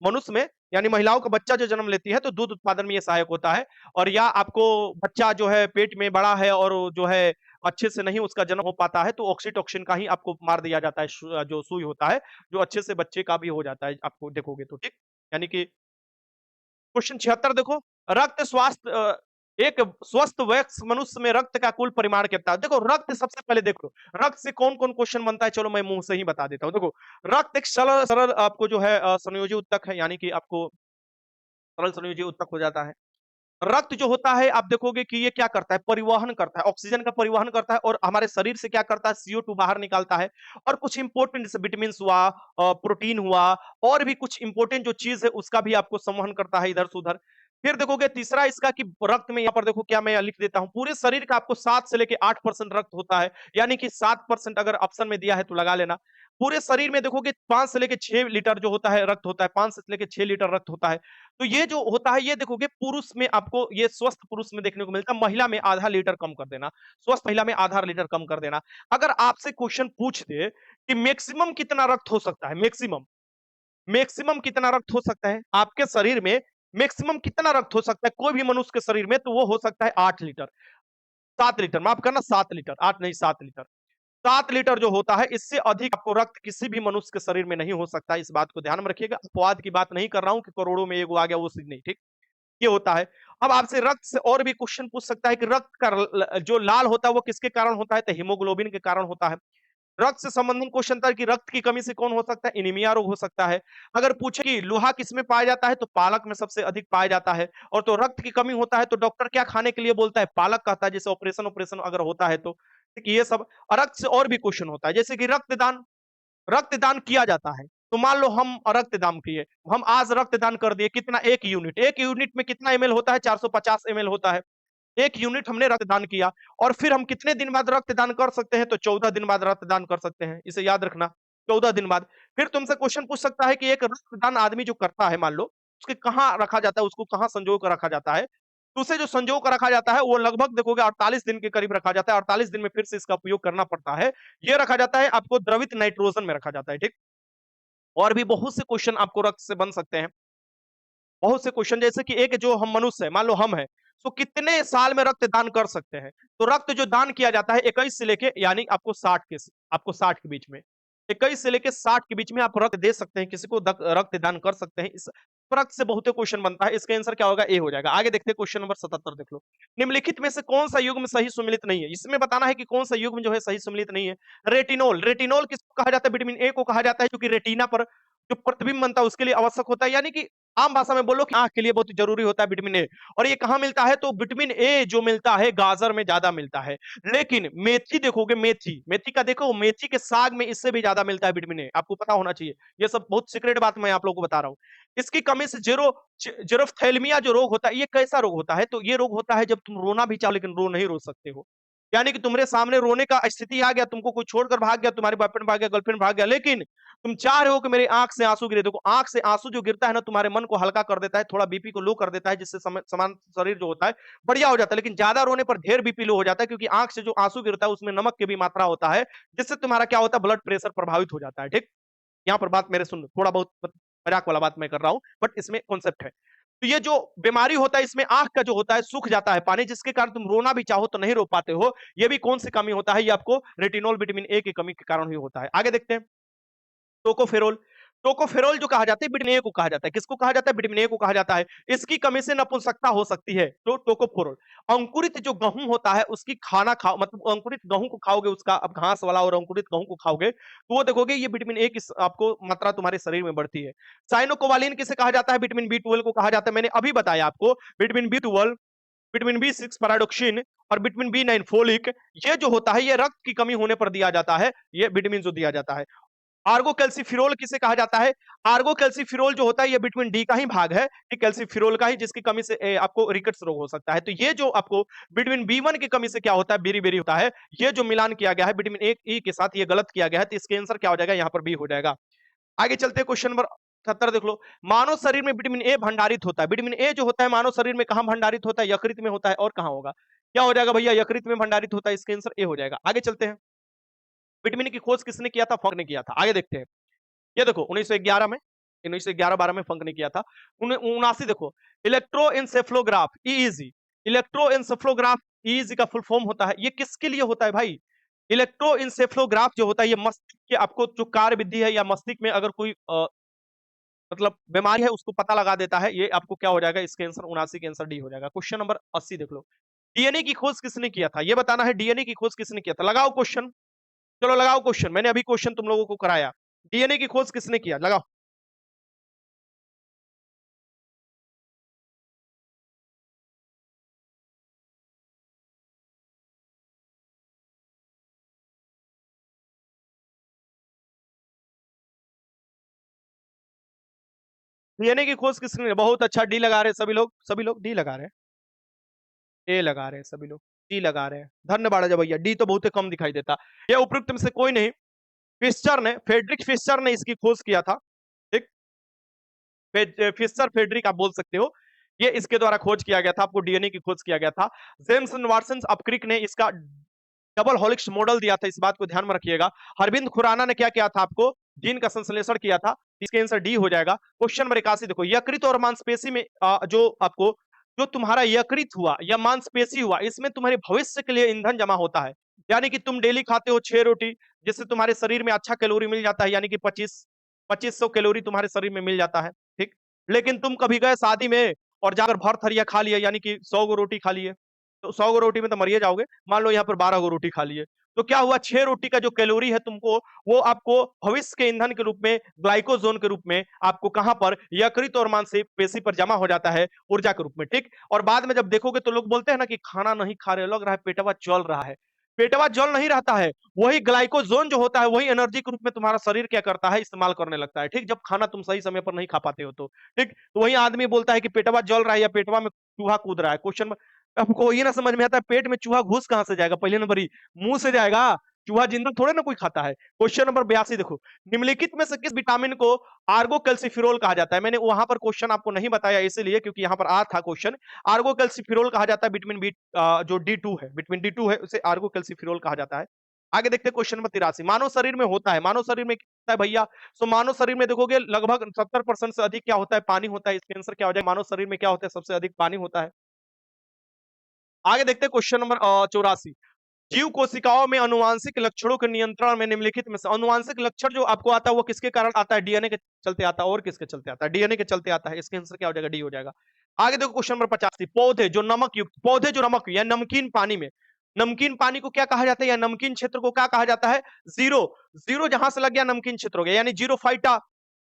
मनुष्य में यानी महिलाओं का बच्चा जो जन्म लेती है तो दूध उत्पादन में ये सहायक होता है। और या आपको बच्चा जो है पेट में बड़ा है और जो है अच्छे से नहीं उसका जन्म हो पाता है, तो ऑक्सीटोसिन का ही आपको मार दिया जाता है, जो सुई होता है, जो अच्छे से बच्चे का भी हो जाता है, आपको देखोगे तो, ठीक। यानी कि क्वेश्चन 76 देखो, रक्त स्वास्थ्य एक स्वस्थ वयस्क मनुष्य में रक्त का कुल परिमाण कितना है? देखो रक्त सबसे पहले देखो, रक्त से कौन कौन क्वेश्चन बनता है, चलो मैं मुंह से ही बता देता हूँ। देखो रक्त एक सरल सरल आपको जो है संयोजी उत्तक है, यानी कि आपको सरल संयोजी उत्तक हो जाता है। रक्त जो होता है आप देखोगे कि ये क्या करता है, परिवहन करता है, ऑक्सीजन का परिवहन करता है, और हमारे शरीर से क्या करता है, CO2 बाहर निकालता है। और कुछ इंपॉर्टेंट जैसे विटामिन हुआ, प्रोटीन हुआ, और भी कुछ इंपॉर्टेंट जो चीज है उसका भी आपको संवहन करता है इधर से उधर। फिर देखोगे तीसरा इसका कि रक्त में यहाँ पर देखो क्या मैं लिख देता हूं, पूरे शरीर का आपको 7 से लेके 8% रक्त होता है, यानी कि 7% अगर ऑप्शन में दिया है तो लगा लेना। पूरे शरीर में देखोगे 5 से लेके 6 लीटर जो होता है रक्त होता है, 5 से लेके 6 लीटर रक्त होता है। तो ये जो होता है ये देखोगे पुरुष में आपको, ये स्वस्थ पुरुष में देखने को मिलता है, महिला में आधा लीटर कम कर देना, स्वस्थ महिला में आधा लीटर कम कर देना। अगर आपसे क्वेश्चन पूछ दे कि मैक्सिमम कितना रक्त हो सकता है, मैक्सिमम मैक्सिमम कितना रक्त हो सकता है आपके शरीर में, मैक्सिमम कितना रक्त हो सकता है कोई भी मनुष्य के शरीर में, तो वो हो सकता है 8 लीटर, 7 लीटर, माफ करना 7 लीटर, 8 नहीं 7 लीटर। 7 लीटर जो होता है, इससे अधिक आपको रक्त किसी भी मनुष्य के शरीर में नहीं हो सकता, इस बात को ध्यान में रखिएगा। अपवाद की बात नहीं कर रहा हूं कि करोड़ों में एगो आ गया, वो चीज नहीं, ठीक। ये होता है। अब आपसे रक्त से और भी क्वेश्चन पूछ सकता है कि रक्त का जो लाल होता है वो किसके कारण होता है, तो हीमोग्लोबिन के कारण होता है। रक्त से संबंधित क्वेश्चन था कि रक्त की कमी से कौन हो सकता है, एनीमिया रोग हो सकता है। अगर पूछे कि लोहा किसमें पाया जाता है, तो पालक में सबसे अधिक पाया जाता है। और तो रक्त की कमी होता है तो डॉक्टर क्या खाने के लिए बोलता है, पालक कहता है, जैसे ऑपरेशन ऑपरेशन अगर होता है तो, ठीक। ये सब रक्त से और भी क्वेश्चन होता है, जैसे कि रक्तदान, रक्तदान किया जाता है। तो मान लो हम रक्तदान किए, हम आज रक्तदान कर दिए, कितना, 1 यूनिट, 1 यूनिट में कितना एमएल होता है, 450 एमएल होता है। 1 यूनिट हमने रक्तदान किया। और फिर हम कितने दिन बाद रक्तदान कर सकते हैं, तो 14 दिन बाद रक्तदान कर सकते हैं, इसे याद रखना, 14 दिन बाद। फिर तुमसे क्वेश्चन पूछ सकता है कि एक रक्तदान आदमी जो करता है, मान लो उसके कहाँ रखा जाता है, उसको कहाँ संजो कर रखा जाता है, तो उसे जो संजो कर रखा जाता है वो लगभग देखोगे 48 दिन के करीब रखा जाता है, 48 दिन में फिर से इसका उपयोग करना पड़ता है। ये रखा जाता है आपको द्रवित नाइट्रोजन में रखा जाता है, ठीक। और भी बहुत से क्वेश्चन आपको रक्त से बन सकते हैं, बहुत से क्वेश्चन, जैसे कि एक जो हम मनुष्य है, मान लो हम है, तो कितने साल में रक्त दान कर सकते हैं, तो रक्त जो दान किया जाता है 21 से लेके, यानी आपको 60 के बीच में, 21 से लेके 60 के बीच में आप रक्त दे सकते हैं, किसी को रक्त दान कर सकते हैं। इस रक्त से बहुत क्वेश्चन बनता है, इसका आंसर क्या होगा, ए हो जाएगा। आगे देखते हैं क्वेश्चन नंबर 77 देख लो, निम्नलिखित में से कौन सा युग्म सही सुमिलित नहीं है, इसमें बताना है कि कौन सा युग्म जो है सही सुमिलित नहीं है। रेटिनोल, रेटिनोल किसको कहा जाता है, विटामिन ए को कहा जाता है, क्योंकि रेटिना पर जो प्रतिबिंब बनता है उसके लिए आवश्यक होता है, यानी कि आम भाषा में बोलो कि आंख के लिए बहुत जरूरी होता है विटामिन ए। और ये कहां मिलता है, तो विटामिन ए जो मिलता है गाजर में ज्यादा मिलता है। लेकिन मेथी देखोगे, मेथी, मेथी का देखो, मेथी के साग में इससे भी ज्यादा मिलता है विटामिन ए, आपको पता होना चाहिए। ये सब बहुत सीक्रेट बात मैं आप लोगों को बता रहा हूँ। इसकी कमी से जेरोफ्थैल्मिया जो रोग होता है, ये कैसा रोग होता है, तो ये रोग होता है जब तुम रोना भी चाहो लेकिन रो नहीं रो सकते हो, यानी कि तुम्हारे सामने रोने का स्थिति आ गया, तुमको कोई छोड़कर भाग गया, तुम्हारे बॉयफ्रेंड भाग गया, गर्लफ्रेंड भाग गया, लेकिन तुम चाह रहे हो कि मेरी आंख से आंसू गिरे। देखो आंख से आंसू जो गिरता है ना, तुम्हारे मन को हल्का कर देता है, थोड़ा बीपी को लो कर देता है, जिससे समान शरीर जो होता है बढ़िया हो जाता है। लेकिन ज्यादा रोने पर ढेर बीपी लो हो जाता है, क्योंकि आंख से जो आंसू गिरता है उसमें नमक की भी मात्रा होता है, जिससे तुम्हारा क्या होता है, ब्लड प्रेशर प्रभावित हो जाता है, ठीक। यहाँ पर बात मेरे सुन, थोड़ा बहुत मजाक वाला बात मैं कर रहा हूँ, बट इसमें कॉन्सेप्ट है। तो ये जो बीमारी होता है इसमें आंख का जो होता है सूख जाता है पानी, जिसके कारण तुम रोना भी चाहो तो नहीं रो पाते हो। ये भी कौन सी कमी होता है, ये आपको रेटिनॉल विटामिन ए की कमी के कारण ही होता है। आगे देखते हैं, टोकोफेरोल, टोकोफेरोल जो कहा जाता है विटामिन ए को कहा जाता है, किसको कहा जाता है, विटामिन ए को कहा जाता है। इसकी कमी से नपुंसकता हो सकती है, तो टोकोफेरोल। अंकुरित जो गेहूं होता है उसकी खाना खाओ, मतलब अंकुरित गेहूं को खाओगे, उसका अब घास वाला और अंकुरित गेहूं को खाओगे तो वो देखोगे ये विटामिन ए की आपको मात्रा तुम्हारे शरीर में बढ़ती है। साइनोकोवालिन किसे कहा जाता है, विटामिन बी 12 को कहा जाता है, मैंने अभी बताया आपको, vitamin B 12, vitamin B 6, pyridoxine और विटामिन बी9 फोलिक, ये जो होता है ये रक्त की कमी होने पर दिया जाता है, ये विटामिन जो दिया जाता है। आर्गो कैल्सीफिरोल किसे कहा जाता है? आर्गो कैल्सीफिरोल जो होता है ये विटामिन डी का ही भाग है, ये कैल्सीफिरोल का ही, जिसकी कमी से आपको रिकेट्स रोग हो सकता है। तो ये जो आपको विटामिन बी1 की कमी से क्या होता है, बेरी-बेरी होता है, ये जो मिलान किया गया है विटामिन ए ई के साथ, ये गलत किया गया है, तो इसका आंसर क्या हो जाएगा, यहाँ पर बी हो जाएगा। आगे चलते हैं, क्वेश्चन नंबर 70 देख लो। मानव शरीर में विटामिन ए भंडारित होता है। विटामिन ए जो होता है मानव शरीर में कहां भंडारित होता है? यकृत में होता है, और कहां होगा? क्या हो जाएगा भैया? यकृत में भंडारित होता है, इसका आंसर ए हो जाएगा। आगे चलते हैं, विटामिन की खोज किसने किया था? फंक ने किया था। आगे देखते हैं, ये देखो 1911 में, 1911-12 में फंक ने किया था। 79 देखो, इलेक्ट्रोएन्सेफलोग्राफ ईईजी, इलेक्ट्रोएन्सेफलोग्राफ ईईजी का फुल फॉर्म होता है, ये किसके लिए होता है भाई? इलेक्ट्रोएन्सेफलोग्राफ जो होता है ये मस्तिष्क के आपको जो कार्यविधि है या मस्तिष्क में अगर कोई मतलब बीमारी है उसको पता लगा देता है। ये आपको क्या हो जाएगा? इसके आंसर 79 के आंसर डी हो जाएगा। क्वेश्चन नंबर 80 देख लो, डीएनए की खोज किसने किया था? ये बताना है डीएनए की खोज किसने किया था। लगाओ क्वेश्चन, चलो लगाओ क्वेश्चन, मैंने अभी क्वेश्चन तुम लोगों को कराया। डीएनए की खोज किसने किया? लगाओ। डीएनए की खोज किसने? बहुत अच्छा, डी लगा रहे हैं सभी लोग, सभी लोग डी लगा रहे हैं, ए लगा रहे हैं सभी लोग, डी लगा रहे हैं। धन्यवाद अजय भैया, डी तो बहुत ही कम दिखाई देता। ये उपयुक्त में से कोई नहीं, फिस्चर ने, फेडरिक फिस्चर ने इसकी खोज किया था। ठीक, फिस्चर फेडरिक आप बोल सकते हो, ये इसके द्वारा खोज किया गया था, आपको डीएनए की खोज किया गया था। जेम्स वाटसन अपक्रिक ने इसका डबल हेलिक्स मॉडल दिया था, इस बात को ध्यान में रखिएगा। अरविंद खुराना ने क्या किया था? आपको जीन का संश्लेषण किया था, इसके आंसर डी हो जाएगा। क्वेश्चन नंबर 81 देखो, यकृत और मांसपेशी में जो आपको जो तुम्हारा यकृत हुआ या मांसपेशी हुआ, इसमें तुम्हारे भविष्य के लिए ईंधन जमा होता है। यानी कि तुम डेली खाते हो 6 रोटी, जिससे तुम्हारे शरीर में अच्छा कैलोरी मिल जाता है, यानी कि 2500 कैलोरी तुम्हारे शरीर में मिल जाता है। ठीक, लेकिन तुम कभी गए शादी में और जाकर भर थरिया खा लिया, यानी कि 100 गो रोटी खा लिए, तो 100 गो रोटी में तो मरिए जाओगे। मान लो यहाँ पर 12 गो रोटी खा लिए, तो क्या हुआ? 6 रोटी का जो कैलोरी है तुमको, वो आपको भविष्य के ईंधन के रूप में, ग्लाइकोजोन के रूप में आपको कहां पर? यकृत और मांसपेशी पर जमा हो जाता है ऊर्जा के रूप में। ठीक, और बाद में जब देखोगे तो लोग बोलते हैं ना कि खाना नहीं खा रहे, लग रहा है पेटवा जल रहा है। पेटवा जल नहीं रहता है, वही ग्लाइकोजोन जो होता है वही एनर्जी के रूप में तुम्हारा शरीर क्या करता है? इस्तेमाल करने लगता है। ठीक, जब खाना तुम सही समय पर नहीं खा पाते हो तो। ठीक, तो वही आदमी बोलता है कि पेटवा जल रहा है या पेटवा में चूहा कूद रहा है। क्वेश्चन आपको ये ना समझ में आता है, पेट में चूहा घुस कहां से जाएगा? पहले नंबर ही मुंह से जाएगा, चूहा जिंदा थोड़े ना कोई खाता है। क्वेश्चन नंबर 82 देखो, निम्नलिखित में से किस विटामिन को आर्गो कैल्सीफिरोल कहा जाता है? मैंने वहां पर क्वेश्चन आपको नहीं बताया इसलिए क्योंकि यहाँ पर आ था क्वेश्चन। आर्गो कैल्सीफिरोल कहा जाता है विटामिन बी, जो डी2 है, विटामिन डी2 है, उसे आर्गो कैल्सीफिरोल कहा जाता है। आगे देखते हैं क्वेश्चन नंबर 83, मानव शरीर में होता है, मानव शरीर में क्या होता है भैया? सो मानव शरीर में देखोगे लगभग 70% से अधिक क्या होता है? पानी होता है। इसका आंसर क्या हो जाएगा? मानव शरीर में क्या होता है? सबसे अधिक पानी होता है। आगे देखते हैं क्वेश्चन नंबर 84, जीव कोशिकाओं में अनुवांशिक लक्षणों के नियंत्रण में निम्नलिखित में से अनुवांशिक लक्षण जो आपको आता है वो किसके कारण आता है? डीएनए के चलते आता है। और किसके चलते आता है? डीएनए के चलते आता है। इसका आंसर क्या हो जाएगा? डी हो जाएगा। आगे देखो क्वेश्चन नंबर 85, पौधे जो नमक युक्त, पौधे जो नमक या नमकीन पानी में, नमकीन पानी को क्या कहा जाता है या नमकीन क्षेत्र को क्या कहा जाता है? जीरो, जीरो जहां से लग गया नमकीन क्षेत्र हो गया, यानी जीरो फाइटा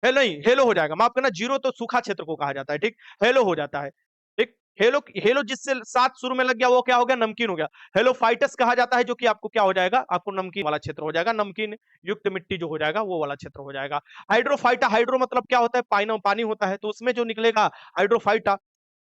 है, नहीं हेलो हो जाएगा, माफ करना, जीरो तो सूखा क्षेत्र को कहा जाता है। ठीक, हेलो हो जाता है। ठीक, हेलो, हेलो जिससे साथ शुरू में लग गया वो क्या हो गया? नमकीन हो गया। हेलोफाइटस कहा जाता है, जो कि आपको क्या हो जाएगा? आपको नमकीन वाला क्षेत्र हो जाएगा, नमकीन युक्त मिट्टी जो हो जाएगा वो वाला क्षेत्र हो जाएगा। हाइड्रोफाइटा, हाइड्रो मतलब क्या होता है? पानी, पानी होता है, तो उसमें जो निकलेगा हाइड्रोफाइटा।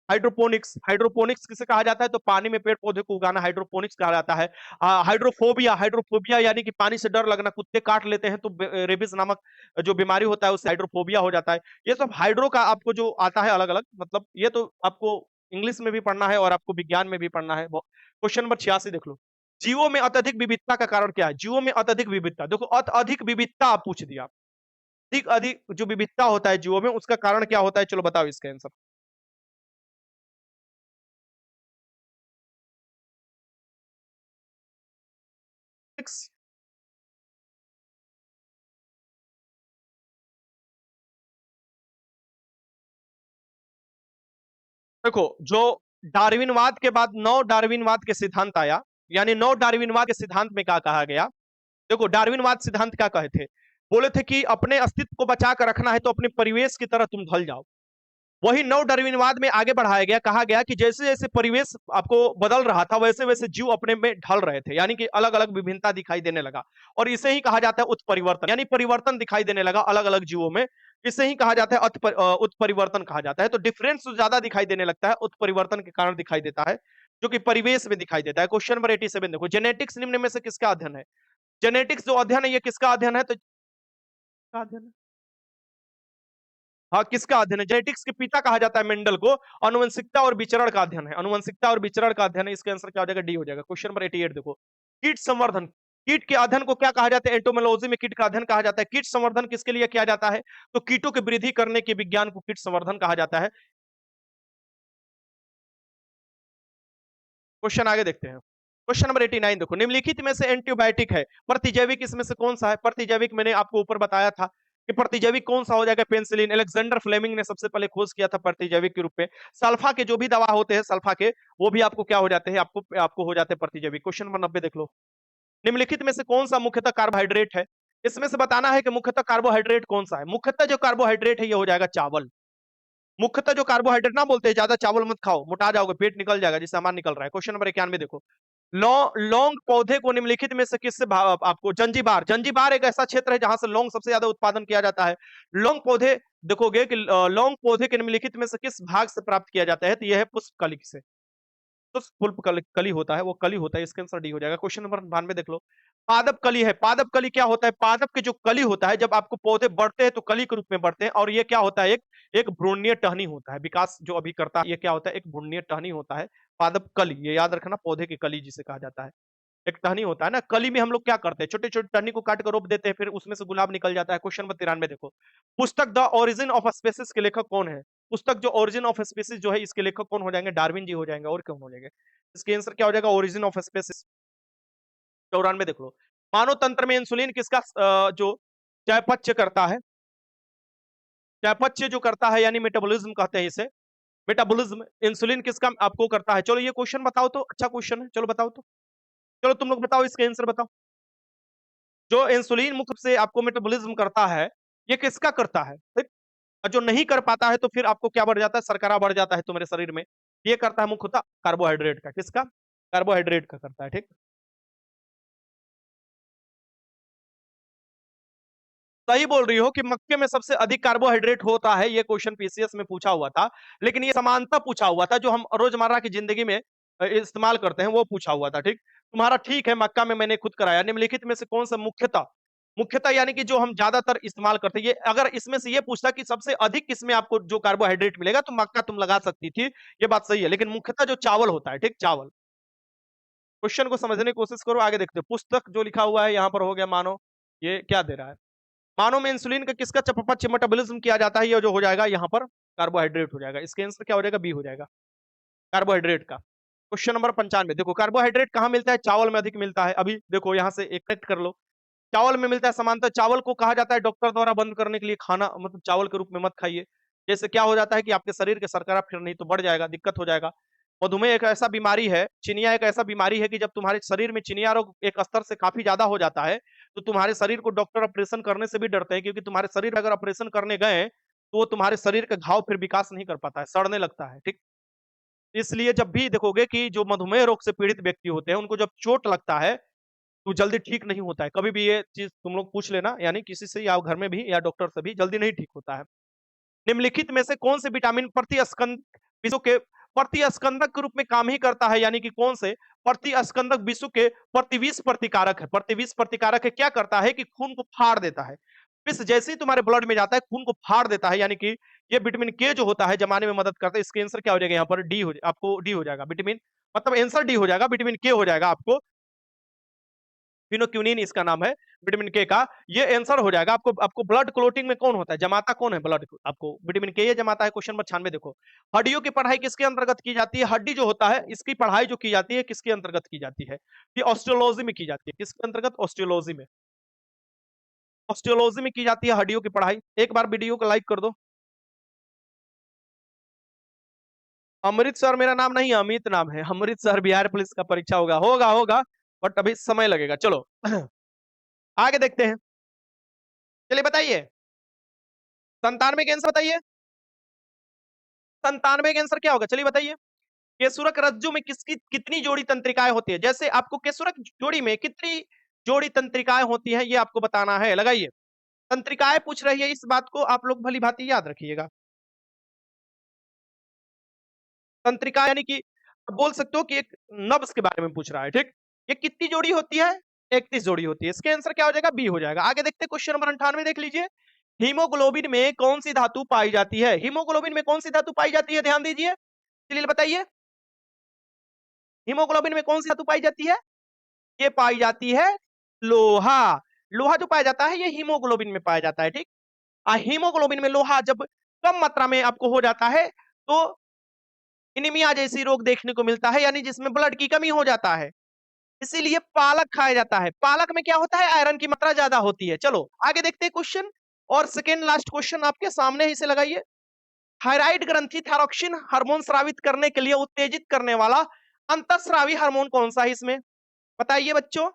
हाइड्रोपोनिक्स, हाइड्रोपोनिक्स किसे कहा जाता है? तो पानी में पेड़ पौधे को उगाना हाइड्रोपोनिक्स कहा जाता है। हाइड्रोफोबिया, हाइड्रोफोबिया यानी कि पानी से डर लगना, कुत्ते काट लेते हैं तो रेबिस नामक जो बीमारी होता है उससे हाइड्रोफोबिया हो जाता है। ये सब हाइड्रो का आपको जो आता है अलग अलग, मतलब ये तो आपको इंग्लिश में भी पढ़ना है और आपको विज्ञान में भी पढ़ना है। क्वेश्चन नंबर 86 देख लो, जीवों में अत्यधिक विविधता का कारण क्या है? जीवों में अत्यधिक विविधता, देखो अत्यधिक विविधता आप पूछ दिया, अधिक अधिक जो विविधता होता है जीवों में उसका कारण क्या होता है? चलो बताओ इसका आंसर। देखो, जो डार्विनवाद के बाद नौ डार्विनवाद के सिद्धांत आया, यानी नौ डार्विनवाद के सिद्धांत में क्या कहा गया? देखो, डार्विनवाद सिद्धांत क्या कहे थे? बोले थे कि अपने अस्तित्व को बचा कर रखना है तो अपने परिवेश की तरह तुम ढल जाओ। वही नव डार्विनवाद में आगे बढ़ाया गया, कहा गया कि जैसे जैसे परिवेश आपको बदल रहा था वैसे वैसे जीव अपने में ढल रहे थे, यानी कि अलग अलग विभिन्नता दिखाई देने लगा। और इसे ही कहा जाता है उत्परिवर्तन, यानी परिवर्तन दिखाई देने लगा अलग अलग जीवों में। इसे ही कहा जाता है उत्परिवर्तन कहा जाता है। तो डिफरेंस ज्यादा दिखाई देने लगता है उत्परिवर्तन के कारण दिखाई देता है, जो कि परिवेश में दिखाई देता है। क्वेश्चन नंबर 87 देखो, जेनेटिक्स निम्न में से किसका अध्ययन है? जेनेटिक्स जो अध्ययन है ये किसका अध्ययन है? तो किसका अध्ययन है? हाँ, किसका अध्ययन है? जेनेटिक्स के पिता कहा जाता है मेंडल को। अनुवंशिकता और विचरण का अध्ययन है, अनुवंशिकता और विचरण का अध्ययन है। इसका आंसर क्या हो जाएगा? डी हो जाएगा। क्वेश्चन नंबर 88 देखो, कीट संवर्धन, कीट के अध्ययन को क्या कहा जाता है? एंटोमोलॉजी में कीट का अध्ययन कहा जाता है। कीट संवर्धन किसके लिए किया जाता है? तो कीटों की वृद्धि करने के विज्ञान को कीट संवर्धन कहा जाता है। क्वेश्चन आगे देखते हैं। क्वेश्चन नंबर 89 देखो, निम्नलिखित में से एंटीबायोटिक है, प्रतिजैविक इसमें से कौन सा है? प्रतिजैविक मैंने आपको ऊपर बताया था कि प्रतिजैविक कौन सा हो जाएगा? पेनिसिलिन। अलेक्जेंडर फ्लेमिंग ने सबसे पहले खोज किया था प्रतिजैविक के रूप में। सल्फा के जो भी दवा होते हैं सल्फा के, वो भी आपको क्या हो जाते हैं? आपको आपको हो जाते हैं प्रतिजैविक। क्वेश्चन नंबर 90 देख लो, निम्नलिखित में से कौन सा मुख्यतः कार्बोहाइड्रेट है? इसमें से बताना है कि मुख्यतः कार्बोहाइड्रेट कौन सा है। मुख्यतः जो कार्बोहाइड्रेट है ये हो जाएगा चावल। मुख्यतः जो कार्बोहाइड्रेट ना बोलते हैं, ज्यादा चावल मत खाओ, मोटा जाओगे, पेट निकल जाएगा, जिससे सामान निकल रहा है। क्वेश्चन नंबर 91 देखो, लौंग पौधे को निम्नलिखित में से किससे आपको? जंजीबार। जंजीबार एक ऐसा क्षेत्र है जहां से लौंग सबसे ज्यादा उत्पादन किया जाता है। लौंग पौधे देखोगे कि लौंग पौधे के निम्नलिखित में से किस भाग से प्राप्त किया जाता है? तो यह है पुष्प कली से। तो पुष्प कली होता है, वो कली होता है। इसका आंसर डी हो जाएगा। क्वेश्चन नंबर 92 देख लो, पादप कली है। पादप कली क्या होता है? पादप के जो कली होता है, जब आपको पौधे बढ़ते हैं तो कली के रूप में बढ़ते हैं, और ये क्या होता है? एक एक भ्रूणीय टहनी होता है। विकास जो अभी करता है ये क्या होता है? एक भ्रूणीय टहनी होता है। पादप कली, ये याद रखना, पौधे की कली जिसे कहा जाता है। एक टहनी होता है ना, कली में हम लोग क्या करते हैं? छोटे छोटे टहनी को काट कर रोप देते हैं, फिर उसमें से गुलाब निकल जाता है। क्वेश्चन नंबर 93 देखो, पुस्तक द ओरिजिन ऑफ स्पेसिस के लेखक कौन है? पुस्तक जो ओरिजिन ऑफ स्पेसिस जो है, इसके लेखक कौन हो जाएंगे? डार्विन जी हो जाएंगे, और कौन हो जाएंगे? इसके आंसर क्या हो जाएगा? Origin of spaces. 94 देख लो, मानव तंत्र में इंसुलिन किसका जो चयापचय करता है? चयापचय जो करता है, यानी मेटाबॉलिज्म कहते हैं इसे, मेटाबॉलिज्म इंसुलिन किसका आपको करता है? चलो ये क्वेश्चन बताओ तो, अच्छा क्वेश्चन है, चलो बताओ तो। चलो तुम लोग बताओ, इसका आंसर बताओ। जो इंसुलिन मुख्य से आपको मेटाबॉलिज्म करता है, ये किसका करता है? ठीक? और जो नहीं कर पाता है तो फिर आपको क्या बढ़ जाता है? शर्करा बढ़ जाता है तुम्हारे शरीर में। ये करता है मुख्यतः कार्बोहाइड्रेट का। किसका? कार्बोहाइड्रेट का करता है। ठीक, सही बोल रही हो कि मक्के में सबसे अधिक कार्बोहाइड्रेट होता है। ये क्वेश्चन पीसीएस में पूछा हुआ था, लेकिन ये समानता पूछा हुआ था जो हम रोजमर्रा की जिंदगी में इस्तेमाल करते हैं, वो पूछा हुआ था। ठीक, तुम्हारा ठीक है, मक्का में मैंने खुद कराया। निम्नलिखित में से कौन सा मुख्यतः, मुख्यतः यानी कि जो हम ज्यादातर इस्तेमाल करते हैं, ये अगर इसमें से ये पूछता कि सबसे अधिक किसमें आपको जो कार्बोहाइड्रेट मिलेगा, तो मक्का तुम लगा सकती थी, ये बात सही है। लेकिन मुख्यतः जो चावल होता है, ठीक, चावल। क्वेश्चन को समझने की कोशिश करो, आगे देखते हो। पुस्तक जो लिखा हुआ है यहाँ पर हो गया, मानो ये क्या दे रहा है? मानव में इंसुलिन का किसका चयापचय मेटाबॉलिज्म किया जाता है? ये जो हो जाएगा यहाँ पर कार्बोहाइड्रेट हो जाएगा। इसके आंसर क्या हो जाएगा? बी हो जाएगा, कार्बोहाइड्रेट का। क्वेश्चन नंबर 95 देखो, कार्बोहाइड्रेट कहाँ मिलता है? चावल में अधिक मिलता है। अभी देखो यहाँ से एक कट कर लो, चावल में मिलता है समानता। चावल को कहा जाता है डॉक्टर द्वारा बंद करने के लिए खाना, मतलब चावल के रूप में मत खाइए। जैसे क्या हो जाता है कि आपके शरीर के शर्करा फिर नहीं तो बढ़ जाएगा, दिक्कत हो जाएगा। मधुमेह एक ऐसा बीमारी है, चिनिया एक ऐसा बीमारी है कि जब तुम्हारे शरीर में चिनिया रोग एक स्तर से काफी ज्यादा हो जाता है, तो तुम्हारे शरीर को डॉक्टर ऑपरेशन करने से भी डरते हैं, क्योंकि तुम्हारे शरीर में अगर ऑपरेशन करने गए तो वो तुम्हारे शरीर का घाव फिर विकास नहीं कर पाता है, सड़ने लगता है। ठीक, इसलिए जब भी देखोगे कि जो मधुमेह रोग से पीड़ित व्यक्ति होते हैं, उनको जब चोट लगता है तो जल्दी ठीक नहीं होता है। कभी भी ये चीज तुम लोग पूछ लेना, यानी किसी से या घर में भी या डॉक्टर से भी, जल्दी नहीं ठीक होता है। निम्नलिखित में से कौन से विटामिन प्रतिस्कंद विषु के प्रतिस्कंदक के रूप में काम ही करता है? यानी कि कौन से प्रतिस्कंदक विषु के प्रतिविष प्रतिकारक है? प्रतिविष प्रतिकारक है, क्या करता है कि खून को फाड़ देता है। विष जैसे ही तुम्हारे ब्लड में जाता है खून को फाड़ देता है, यानी कि ये विटामिन के जो होता है जमाने में मदद करता है। इसके आंसर क्या हो जाएगा? यहाँ पर डी हो, आपको डी हो जाएगा। विटामिन मतलब आंसर डी हो जाएगा, विटामिन के हो जाएगा आपको। फिनोक्यूनिन इसका नाम है, विटामिन के का। ये आंसर हो जाएगा आपको। आपको ब्लड क्लोटिंग में कौन होता है, जमाता कौन है ब्लड? आपको विटामिन के ये जमाता है। क्वेश्चन नंबर 96 देखो, हड्डियों की पढ़ाई किसके अंतर्गत की जाती है? हड्डी जो होता है इसकी पढ़ाई जो की जाती है किसके अंतर्गत की जाती है? ये ऑस्टियोलॉजी में की जाती है। किसके अंतर्गत? ऑस्टियोलॉजी में। ऑस्टियोलॉजी में की जाती है हड्डियों की पढ़ाई। एक बार वीडियो को लाइक कर दो। अमृत सर मेरा नाम नहीं है, अमित नाम है। अमृत सर बिहार पुलिस का परीक्षा होगा, होगा होगा, बट अभी समय लगेगा। चलो आगे देखते हैं। चलिए बताइए, 97 के आंसर बताइए। 97 का आंसर क्या होगा, चलिए बताइए। केशुरक रज्जु में किसकी कितनी जोड़ी तंत्रिकाएं होती है, जैसे आपको केशुरक जोड़ी में कितनी जोड़ी तंत्रिकाएं होती हैं ये आपको बताना है, लगाइए। तंत्रिकाएं पूछ रही है, इस बात को आप लोग भली भांति याद रखिएगा। तंत्रिका यानी कि बोल सकते हो कि एक नब्ज के बारे में पूछ रहा है, ठीक। ये कितनी जोड़ी होती है, 31 जोड़ी होती है। इसके आंसर क्या हो जाएगा, बी हो जाएगा। आगे देखते हैं क्वेश्चन नंबर 98 देख लीजिए। हीमोग्लोबिन में कौन सी धातु पाई जाती है, हीमोग्लोबिन में कौन सी धातु पाई जाती है, ध्यान दीजिए, चलिए बताइए। हीमोग्लोबिन में कौन सी धातु पाई जाती है, ये पाई जाती है लोहा। लोहा जो पाया जाता है ये हीमोग्लोबिन में पाया जाता है, ठीक। हीमोग्लोबिन में लोहा जब कम मात्रा में आपको हो जाता है तो एनीमिया जैसी रोग देखने को मिलता है, यानी जिसमें ब्लड की कमी हो जाता है। इसीलिए पालक खाया जाता है। पालक में क्या होता है, आयरन की मात्रा ज्यादा होती है। चलो आगे देखते हैं क्वेश्चन, और सेकेंड लास्ट क्वेश्चन आपके सामने ही से लगाइए। थायराइड ग्रंथि थायरोक्सिन हार्मोन स्रावित करने के लिए उत्तेजित करने वाला अंतःस्रावी हार्मोन कौन सा है इसमें, बताइए बच्चों।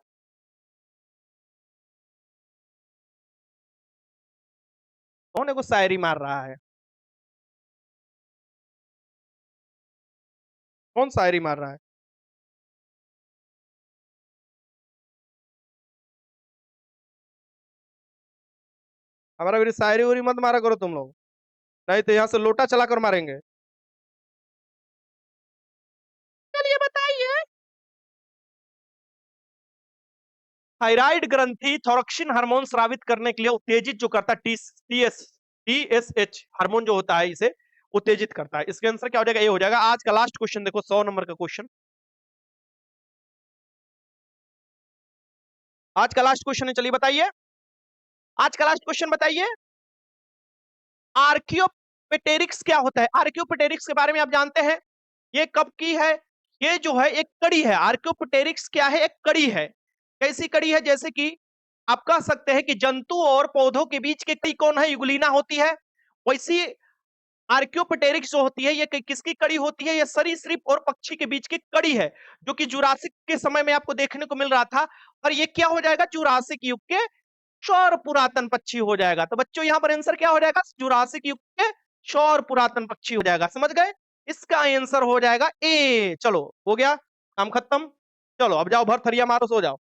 कौन है को शायरी मार रहा है, कौन शायरी मार रहा है। हमारा मेरी शायरी उरी मत मारा करो तुम लोग, नहीं तो यहाँ से लोटा चलाकर मारेंगे। चलिए बताइए। थायराइड ग्रंथि थायरोक्सिन हार्मोन स्रावित करने के लिए उत्तेजित जो करता है टीएसएच हार्मोन जो होता है इसे उत्तेजित करता है। इसका आंसर क्या हो जाएगा, ये हो जाएगा। आज का लास्ट क्वेश्चन देखो, 100 नंबर का क्वेश्चन। आज का लास्ट क्वेश्चन है, चलिए बताइए। आज का लास्ट क्वेश्चन बताइए। आर्कियोपेटेरिक्स क्या होता है, आर्कियोपेटेरिक्स के बारे में आप जानते हैं, ये कब की है, ये जो है एक कड़ी है। आर्कियोपेटेरिक्स क्या है, एक कड़ी है। कैसी कड़ी है, जैसे कि आप कह सकते हैं कि जंतु और पौधों के बीच की कड़ी कौन है, युगलीना होती है। वैसी आर्कियोपेटेरिक्स जो होती है ये किसकी कड़ी होती है, ये सरीसृप और पक्षी के बीच की कड़ी है, जो कि जुरासिक के समय में आपको देखने को मिल रहा था। और ये क्या हो जाएगा, जुरासिक युग के सौर पुरातन पक्षी हो जाएगा। तो बच्चों यहां पर आंसर क्या हो जाएगा, जुरासिक युग के सौर पुरातन पक्षी हो जाएगा, समझ गए। इसका आंसर हो जाएगा ए। चलो हो गया, काम खत्म। चलो अब जाओ भर थरिया मारो, सो जाओ।